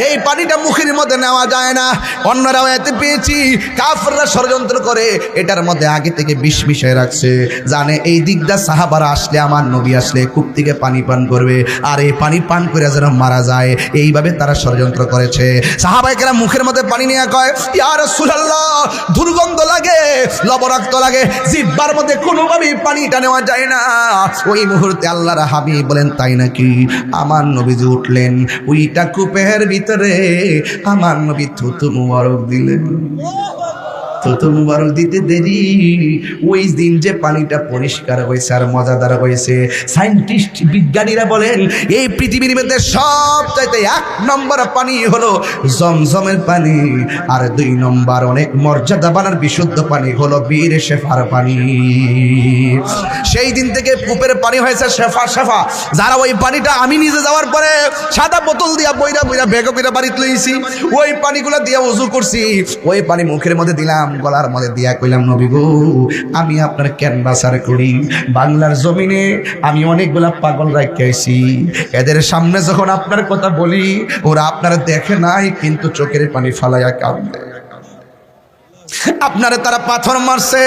এই পানিটা মুখের মধ্যে নেওয়া যায় না। অন্যরাও এতে পেয়েছি কাফেররা ষড়যন্ত্র করে এটার মধ্যে আগে থেকে বিষ মিশিয়ে রাখছে, জানে এই দিকটা সাহাবারা আসলে, আমার নবী আসলে কূপ থেকে পানি পান করবে, আর এই পানি পান করে যেন মারা যায়, এইভাবে তারা ষড়যন্ত্র করেছে। সাহাবায়ে কেরাম মুখের মধ্যে পানি নিয়ে কয়, ইয়া রাসূলুল্লাহ, দুর্গন্ধ লাগে, লবণাক্ত লাগে, জিহ্বার মধ্যে কোনোভাবেই পানিটা নেওয়া যায় না। ওই মুহূর্তে আল্লাহর হাবিব বলেন, তাই নাকি? আমার নবীজি উঠলেন, ওইটা কূপের ভিতরে আমার নবী থুতু মুবারক দিলেন। থুতু মুবারক দিতে দেরি, ওই দিন যে পানিটা পরিষ্কার হয়েছে আর মজাদার হয়েছে। সায়েন্টিস্ট বিজ্ঞানীরা বলেন, এই পৃথিবীর মধ্যে সবচাইতে 1 নম্বর পানি হলো জমজমের পানি, আর 2 নম্বর অনেক মর্যাদাবান বিশুদ্ধ পানি হলো বীরে শেফার পানি। সেই দিন থেকে কূপের পানি হয়েছে শেফা। যারা ওই পানিটা, আমি নিজে যাওয়ার পরে সাদা বোতল দিয়া বইরা বেগ করে বাড়িতে লইছি, ওই পানিগুলো দিয়া ওযু করছি, ওই পানি মুখের মধ্যে দিলাম, গলার মধ্যে দিয়া কইলাম, নবী গো আমি আপনার ক্যানভাসার করি। বাংলার জমিনে আমি অনেকগুলা পাগল রাখিয়েছি, এদের সামনে যখন আপনার কথা বলি ওরা আপনারা দেখে নাই কিন্তু চোখের পানি ফালাইয়া কাঁদে। আপনারে তারা পাথর মারছে,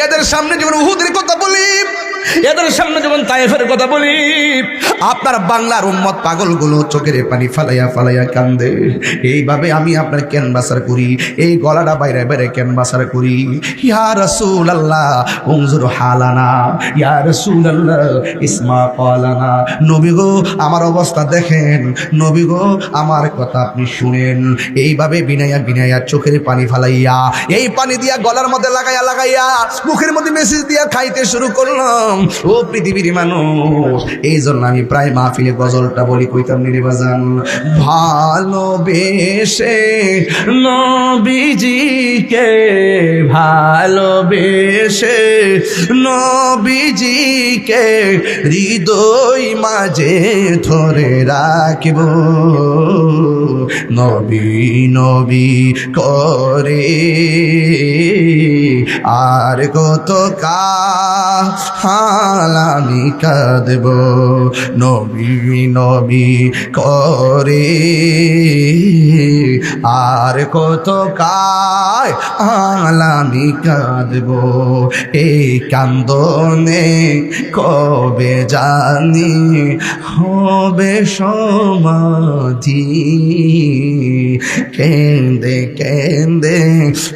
এদের সামনে যেমন উহুদের কথা বলি, এদের সামনে যেমন তায়েফের কথা বলি, আপনার বাংলার উম্মত পাগলগুলো চোখের পানি ফালাইয়া ফালাইয়া কান্দে। এইভাবে আমি আপনার ক্যানভাসার করি, এই গলাটা বাইরে বাইরে ক্যানভাসার করি। ইয়া রাসূলুল্লাহ উনজুর হালানা, ইয়া রাসূলুল্লাহ ইসমা ক্বালানা। নবী গো আমার অবস্থা দেখেন, নবী গো আমার কথা আপনি শুনেন। এইভাবে বিনাইয়া বিনাইয়া চোখের পানি ফালাইয়া এই পানি দিয়া গলার মধ্যে লাগাইয়া লাগাইয়া মুখের মধ্যে মেসেজ দিয়া খাইতে শুরু করলাম। ও পৃথিবীর মানুষ, এই জন্য আমি প্রায় মাহফিলে গজলটা বলি, কইতাম নিরে বাজান, ভালোবেসে নবীজিকে, ভালোবেসে নবীজিকে হৃদয় মাঝে ধরে রাখিব, নবী নবী করে আর কত কাল আমি কাঁদব, নবী নবী করে আর কত কাল আমি কাঁদব। এই কান্দনে কবে জানি হবে সমাধি, কেন্দে কেন্দে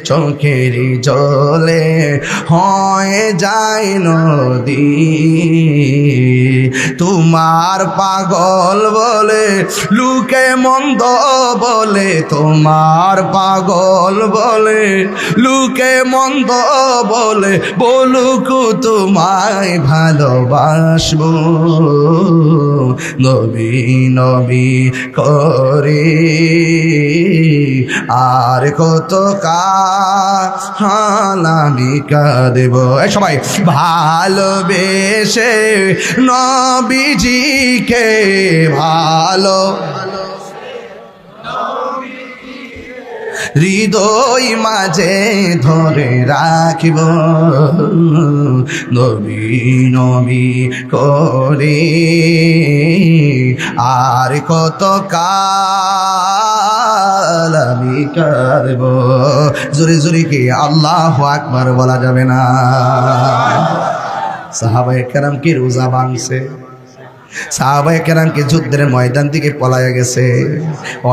চোখের জলে হয়ে যায় নদী। তোমার পাগল বলে লুকে মন্দ বলে, তোমার পাগল বলে লুকে মন্দ বলে, বলুক তোমায় ভালোবাসবো, নবী নবী করে আর কত কাল আমি কাঁদব। এই সবাই ভালোবেসে নবীজিকে, ভালো হৃদয় মাঝে ধরে রাখিব, নবী নবী করে আর কত কাল আমি কাঁদব। জোরে জোরে কি আল্লাহু আকবার বলা যাবে না? সাহাবায়ে কেরাম কি রোজা ভাঙছে, সাহাবায়ে কেরামকে যুদ্ধের ময়দান থেকে পলায়া গেছে।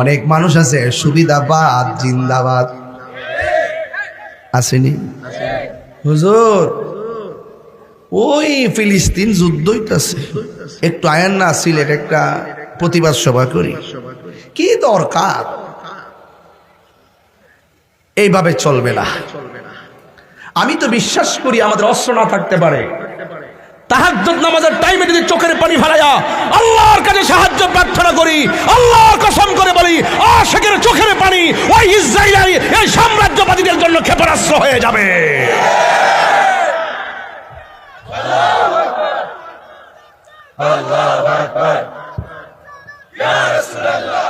অনেক মানুষ আছে সুবিধাবাদ জিন্দাবাদ, আসেনি হুজুর? ওই ফিলিস্তিন যুদ্ধ হইতাছে, একটু আয়েন না সিলেট একটা প্রতিবাদ সভা করি, কি দরকার? এইভাবে চলবে না। আমি তো বিশ্বাস করি আমাদের অস্ত্র না থাকতে পারে, তাহাজ্জুদ নামাজের টাইমে যদি চোখের পানি ফেলাইয়া আল্লাহর কাছে সাহায্য প্রার্থনা করি, আল্লাহর কসম করে বলি আশিকের চোখের পানি ওই ইসরায়েলি এই সাম্রাজ্যবাদীদের জন্য ক্ষেপণাস্ত্র হয়ে যাবে। আল্লাহু আকবার, ইয়া রাসূলুল্লাহ,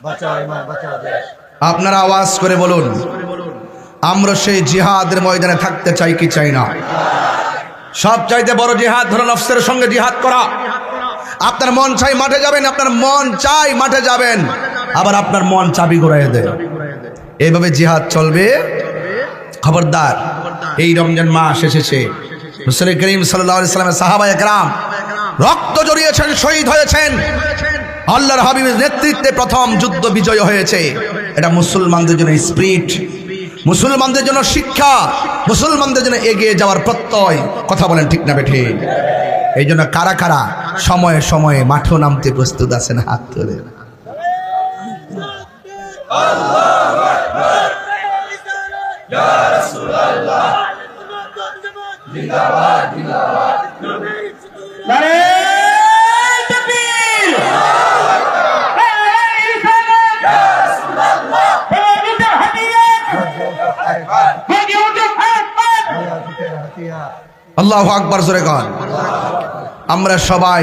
বাঁচাও ইমান, বাঁচাও দেশ। আপনারা আওয়াজ করে বলুন, আমরা সেই জিহাদের ময়দানে থাকতে চাই কি চাই না? সব চাইতে বড় জিহাদ হলো নফসের সঙ্গে জিহাদ করা। আপনার মন চাই মাঠে যাবেন, আপনার মন চাই মাঠে যাবেন, আবার আপনার মন চাবি ঘুরাই দেয়। এইভাবে জিহাদ চলবে। খবরদার, এই রমজান মাস এসেছে, রাসূল করিম সাল্লাল্লাহু আলাইহি ওয়াসাল্লামের সাহাবায়ে কেরাম রক্ত জড়িয়েছেন, শহীদ হয়েছেন। আল্লাহর হাবিবের নেতৃত্বে প্রথম যুদ্ধ বিজয় হয়েছে। এটা মুসলমানদের জন্য স্পিরিট, মুসলমানদের জন্য শিক্ষা, মুসলমানদের জন্য এগিয়ে যাওয়ার প্রত্যয়। কথা বলেন ঠিক না বেঠে? এই জন্য কারা কারা সময়ে সময়ে মাঠে নামতে প্রস্তুত আছেন? হাত তুলে। আল্লাহু আকবার, ইয়া রাসূলুল্লাহ, জিন্দাবাদ জিন্দাবাদ, নারে তাকবীর, আল্লাহু আকবার জোরে গান। আমরা সবাই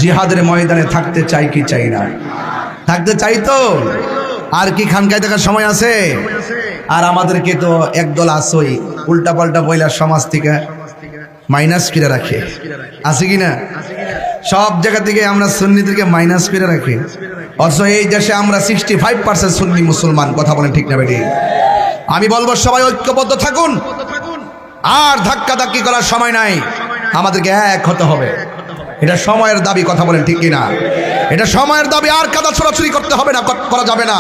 জিহাদের ময়দানে থাকতে চাই কি চাই না? থাকতে চাই তো? আর কি খানকায় দেখার সময় আছে? আর আমাদেরকে তো একদল আসই উল্টা পাল্টা বইলার সমাজ থেকে মাইনাস করে রাখে, আছে কি না? সব জায়গা থেকে আমরা সুন্নিদেরকে মাইনাস করে রাখি, অথচ এই দেশে আমরা 65% সুন্নি মুসলমান। কথা বলেন ঠিক না বেটি? আমি বলবো সবাই ঐক্যবদ্ধ থাকুন, আর ধাক্কা ধাক্কি করার সময় নাই, আমাদেরকে এক হতে হবে। এটা সময়ের দাবি। কথা বলেন ঠিক কিনা? এটা সময়ের দাবি। আর কাদা ছড়াছড়ি করতে হবে না, করা যাবে না,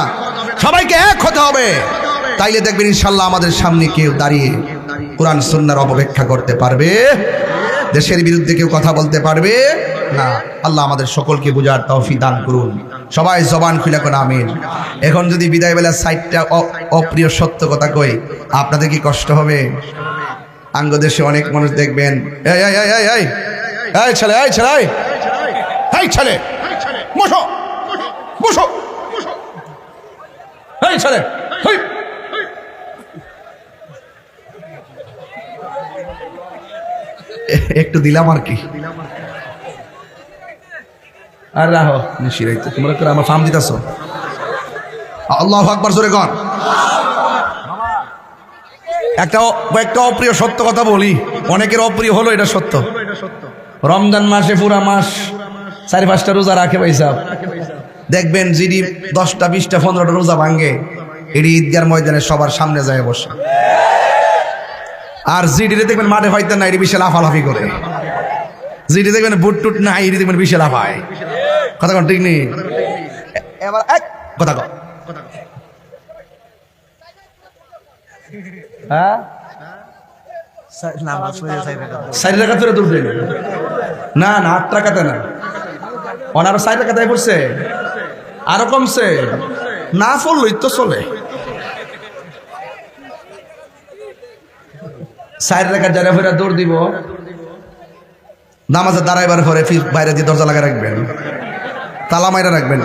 সবাইকে এক হতে হবে। তাইলে দেখবেন ইনশাল্লাহ আমাদের সামনে কেউ দাঁড়িয়ে কোরআন সুন্নাহর অপব্যাখ্যা করতে পারবে, দেশের বিরুদ্ধে কেউ কথা বলতে পারবে না। আল্লাহ আমাদের সকলকে বুঝার তৌফিক দান করুন। সবাই জবান খুলে কোন আমিন। এখন যদি বিদায় বেলা সাইডটা অপ্রিয় সত্য কথা কই, আপনাদের কি কষ্ট হবে? আঙ্গ দেশে অনেক মানুষ দেখবেন, এই এই এই এই এই এই ছেলে, এই ছেলে, এই ছেলে, বসো বসো, এই ছেলে, একটু দিলাম আর কি। আর রাহো নিশিরাইতে, তোমরা করে আমার ফার্ম দিতেছো। আল্লাহু আকবার জোরে কর। একটা অপ্রিয় সত্য কথা বলি, অনেকের অপ্রিয় হলো, এটা সত্য। রমজান মাসে পুরা মাস 4-5টা রোজা রাখে পয়সা, দেখবেন জিডি 10টা 20টা 15টা রোজা ভাঙ্গে, এটি ঈদগার ময়দানে সবার সামনে যায় বসে। আর জিডিরে দেখবেন মাঠে হয়তো না, এটি বিশাল লাফালাফি করে। জিডি দেখবেন বুট টুট না, এটি দেখবেন বিশাল লাফায়। কথা কন ঠিক নেই? এবার কথা কন, হ্যাঁ 4 টাকা ধরে তুলবে না, না 8 টাকাতে না, ওনারও 4 টাকাতে পড়ছে, আরো কমছে না, চললই তো চলে। 4 টাকা যারা ফেরা দৌড় দিব, নামাজে দাঁড়াইবার পরে বাইরে দিয়ে দরজা লাগা রাখবেন, তালা মাইরা রাখবেন।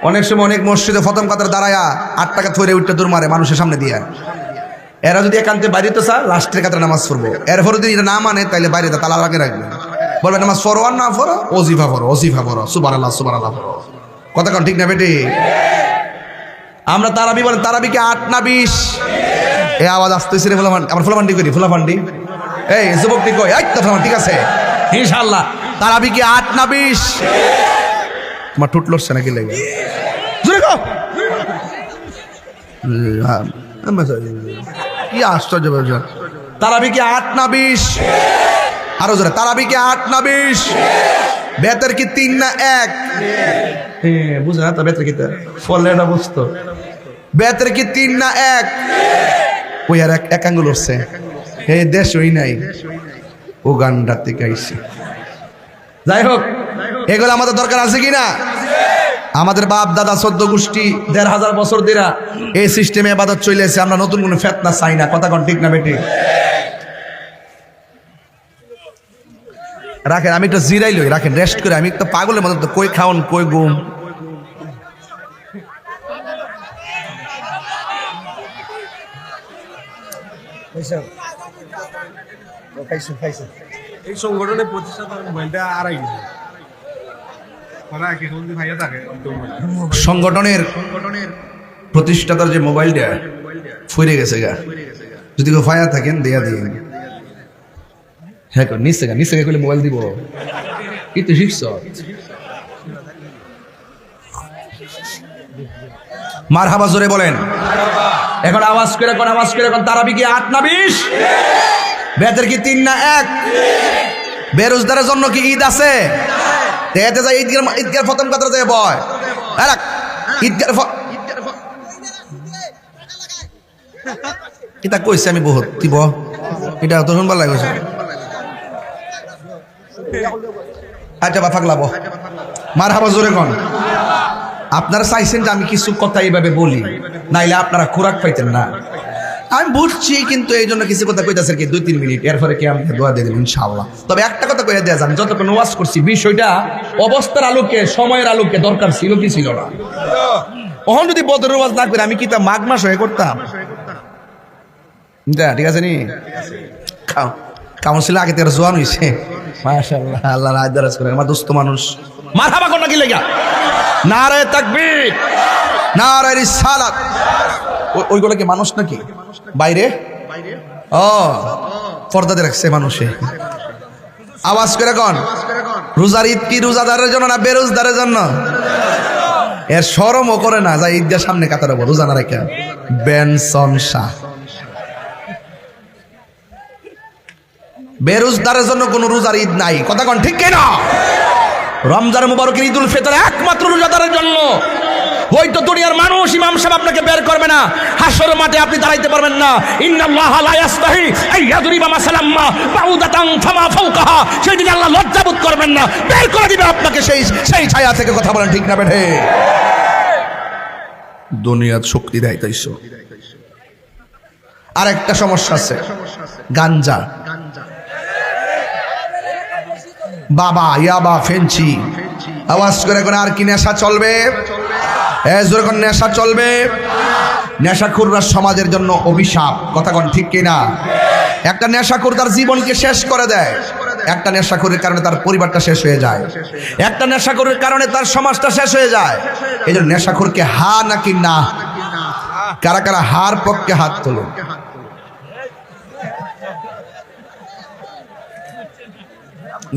অনেক সময় অনেক মসজিদে প্রথম কাতার দাঁড়ায়া 8 টাকা থইরে উঠতে দৌড় মারে মানুষের সামনে দিয়ে। এরা যদি একান্তে বাইরে তো চা লাস্টের কাতারে নামাজ পড়বো, এরপরে যদি এটা না মানে তাহলে বাইরে তালা লাগিয়ে রাখবেন, বলবে নামাজ পড়ো আর না পড়ো, ওজিফা পড়ো, ওজিফা পড়ো, সুবহানাল্লাহ সুবহানাল্লাহ পড়ো। কথা কন ঠিক না বেটি? আমরা তারাবি বলেন, তারাবি কি 8 না 20? এই আওয়াজ আসতেছে রে ফুলাফান্ডি, আমার ফুলাফান্ডি করি, ফুলাফান্ডি এই যুবকটি কই, এই তো ঠিক আছে ইনশাআল্লাহ। তারাবি কি 8 না 20? তোমার টুট লড়ছে নাকি লাগে? জোরে কও। কি আশ্চর্য ব্যাপার। তারাবি কি 8 না 20? আরো জোরে, তারাবি কি 8 না 20? বেতের কি 3 না 1? হ্যাঁ বুঝে না তো, বেতের কি ফলে এটা বুঝতো। বেতের কি 3 না 1? ওই আর এক আঙ্গুল উঠছে, এই দেশ ওই নাই, উগান্ডা থেকে আইছে। যাই হোক, এগুলো আমাদের দরকার আছে কি না? আমাদের বাপ দাদা 14 গোষ্ঠী 1500 বছর ধরে এই সিস্টেমে ইবাদত চলেছে, আমরা নতুন কোনো ফেতনা চাই না। কথা কোন ঠিক না বেটি? রাখেন, আমি একটু জিরাই লই, রাখেন রেস্ট করে। আমি তো পাগলের মতো, তো কই খাওন কই ঘুম। এই সংগঠনের প্রতিষ্ঠাতা মোবাইলটা আড়াই গেছে, সংগঠনের প্রতিষ্ঠাতার যে মোবাইলটা ফুরে গেছে গা, যদি কেউ ফায়া থাকেন দেয়া দিয়ে। হ্যাঁ নিচে গা, নিচে গা করলে মোবাইল দিব, এই তো শিখছ। মারহাবা জোরে বলেন। এখন আওয়াজ করে কোন, আওয়াজ করে কোন। তারাবি কি 8 না 20? বেতের কি 3 না 1? বেরোজগারের জন্য কি ঈদ আছে? দেখাতে যায় ঈদগার প্রথম কাতারে যায় বয়, ঈদগার এটা কইছে আমি বহুত দিব, এটা তো শুনবার লাগছে। আচ্ছা বা ফাগলাবো, মারহাবা জোরে কোন। আপনারা চাইছেন যে আমি কিছু কথা এইভাবে বলি, নাইলে আপনারা খোরাক পাইতেন না। আমি বুঝছি, কিন্তু এই জন্য কিছু কথা কইতাছে কি 2-3 মিনিট, এরপরে কি আমি দোয়া দিয়ে দেব ইনশাআল্লাহ। তবে একটা কথা কইয়া দেয়া যান, যতক্ষণ ওয়াজ করছি বিষয়টা অবস্থার আলোকে, সময়ের আলোকে দরকার ছিল কি ছিল না? ওহন যদি বদরের ওয়াজ না করে আমি কি তা মাঘ মাস হয়ে করতাম? ঠিক আছে নি? কাউন্সিল আগে থেকে জোয়ান হইছে, মাশাআল্লাহ, আল্লাহ রাজ দারাজ করে। আমার দোস্ত মানুষ, মারহাবা কোন কি লাগা, নারে তাকবীর, নারায়ে রিসালাত। ওইগুলো কি মানুষ নাকি বাইরে? ও পর্দা দিয়ে রাখছে মানুষে। আওয়াজ করে কোন রোজার ঈদ কি রোজাদারের জন্য না বেরোজদারের জন্য? এর শরমও করে না যা ঈদের সামনে কাতার রোজা না রেখে। বেনসন শাহ বেরোজদারের জন্য কোন রোজার ঈদ নাই, কথা কোন ঠিক কিনা? রমজান মুবারকের ঈদুল ফিতর একমাত্র রোজাদারের জন্য। হয়তো দুনিয়ার মানুষ ইমাম সাহেব আপনাকে বের করবে না, হাসর মাঠে আপনি দাঁড়াইতে পারবেন না। ইন্নাল্লাহা লা ইয়াস্তাহি আইয়াদরিবা মাসালাম মা বাউদাতান ফামা ফাওকাহা, সেই দিন আল্লাহ লজ্জাবোধ করবেন না, বের করে দিবে আপনাকে সেই ছায়া থেকে। কথা বলেন ঠিক না বেঠে? দুনিয়ার শক্তি দেয় তাইছো। আরেকটা সমস্যা আছে, গাঞ্জা, বাবা, ইয়াবা, ফেঞ্চি। আওয়াজ করে কোন আর কি নেশা চলবে? যখন নেশা চলবে, নেশাখোররা সমাজের জন্য অভিশাপ, কথা কোন ঠিক কিনা? একটা নেশাখোর তার জীবনকে শেষ করে দেয়, একটা নেশাখোরের কারণে তার পরিবারটা শেষ হয়ে যায়, একটা নেশাখোরের কারণে তার সমাজটা শেষ হয়ে যায়। এই জন্য নেশাখোরকে হা নাকি না? কারা কারা হার পক্ষে হাত তোলেন?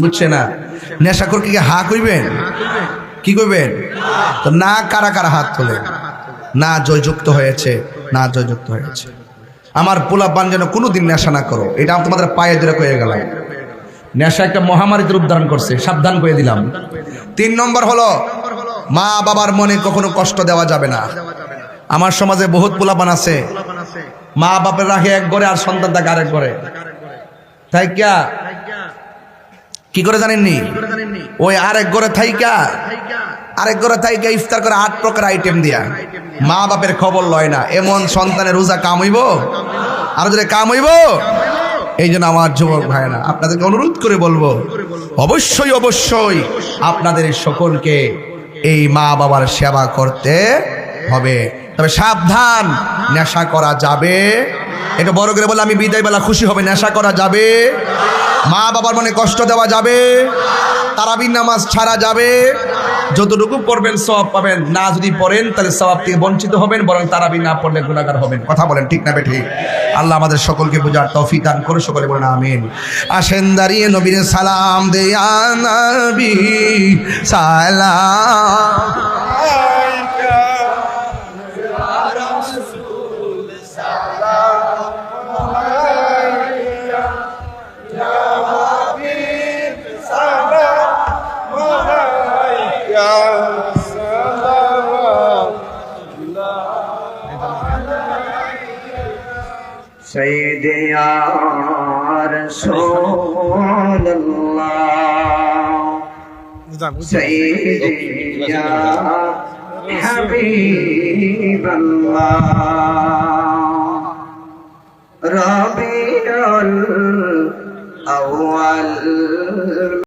বুঝছে না? নেশাখোরকে কি হা কইবেন? কি কইবেন? তো না কারা কারা হাত তোলেন? না জয়যুক্ত হয়েছে, না জয়যুক্ত হয়েছে। আমার পোলাপান যেন কোনোদিন নেশা না করো, এটা আমি তোমাদের পায়ে ধরে কয়ে গেলাম। নেশা একটা মহামারীতে রূপ ধারণ করছে, সাবধান করে দিলাম। 3 নম্বর হলো মা বাবার মনে কখনো কষ্ট দেওয়া যাবে না। আমার সমাজে বহুত পোলাপান আছে, মা বাপের রাখে এক ঘরে আর সন্তান থাকে আরেক ঘরে। তাই কি করে জানেননি? ওই আরেক ঘরে থাইকা ইফতার করে 8 প্রকার আইটেম দিয়া মা বাপের খবর লয় না। এমন সন্তানের রোজা কাম হইব? আর যদি কাম হইব, এই জন্য আমার যুবক ভাইরা আপনাদেরকে অনুরোধ করে বলবো, অবশ্যই অবশ্যই আপনাদের সকলকে এই মা বাবার সেবা করতে হবে। তবে সাবধান, নেশা করা যাবে। এটা বড় করে বলে আমি বিদায় বেলা খুশি হবে। নেশা করা যাবে, মা বাবার মনে কষ্ট দেওয়া যাবে, তারাবির নামাজ ছাড়া যাবে। যতটুকু পড়বেন সওয়াব পাবেন, না যদি পড়েন তাহলে সওয়াব থেকে বঞ্চিত হবেন, বরং তারাবি না পড়লে গুনাহগার হবেন। কথা বলেন ঠিক না বেঠিক? আল্লাহ আমাদের সকলকে বোঝার তৌফিক দান করে। সকলে বলেন আমিন। আসেন দাঁড়িয়ে নবীর সালাম দেয়া, নবী সালাম Sayyidi ya Rasulullah, Sayyidi ya Habiballah, Rabiul Awwal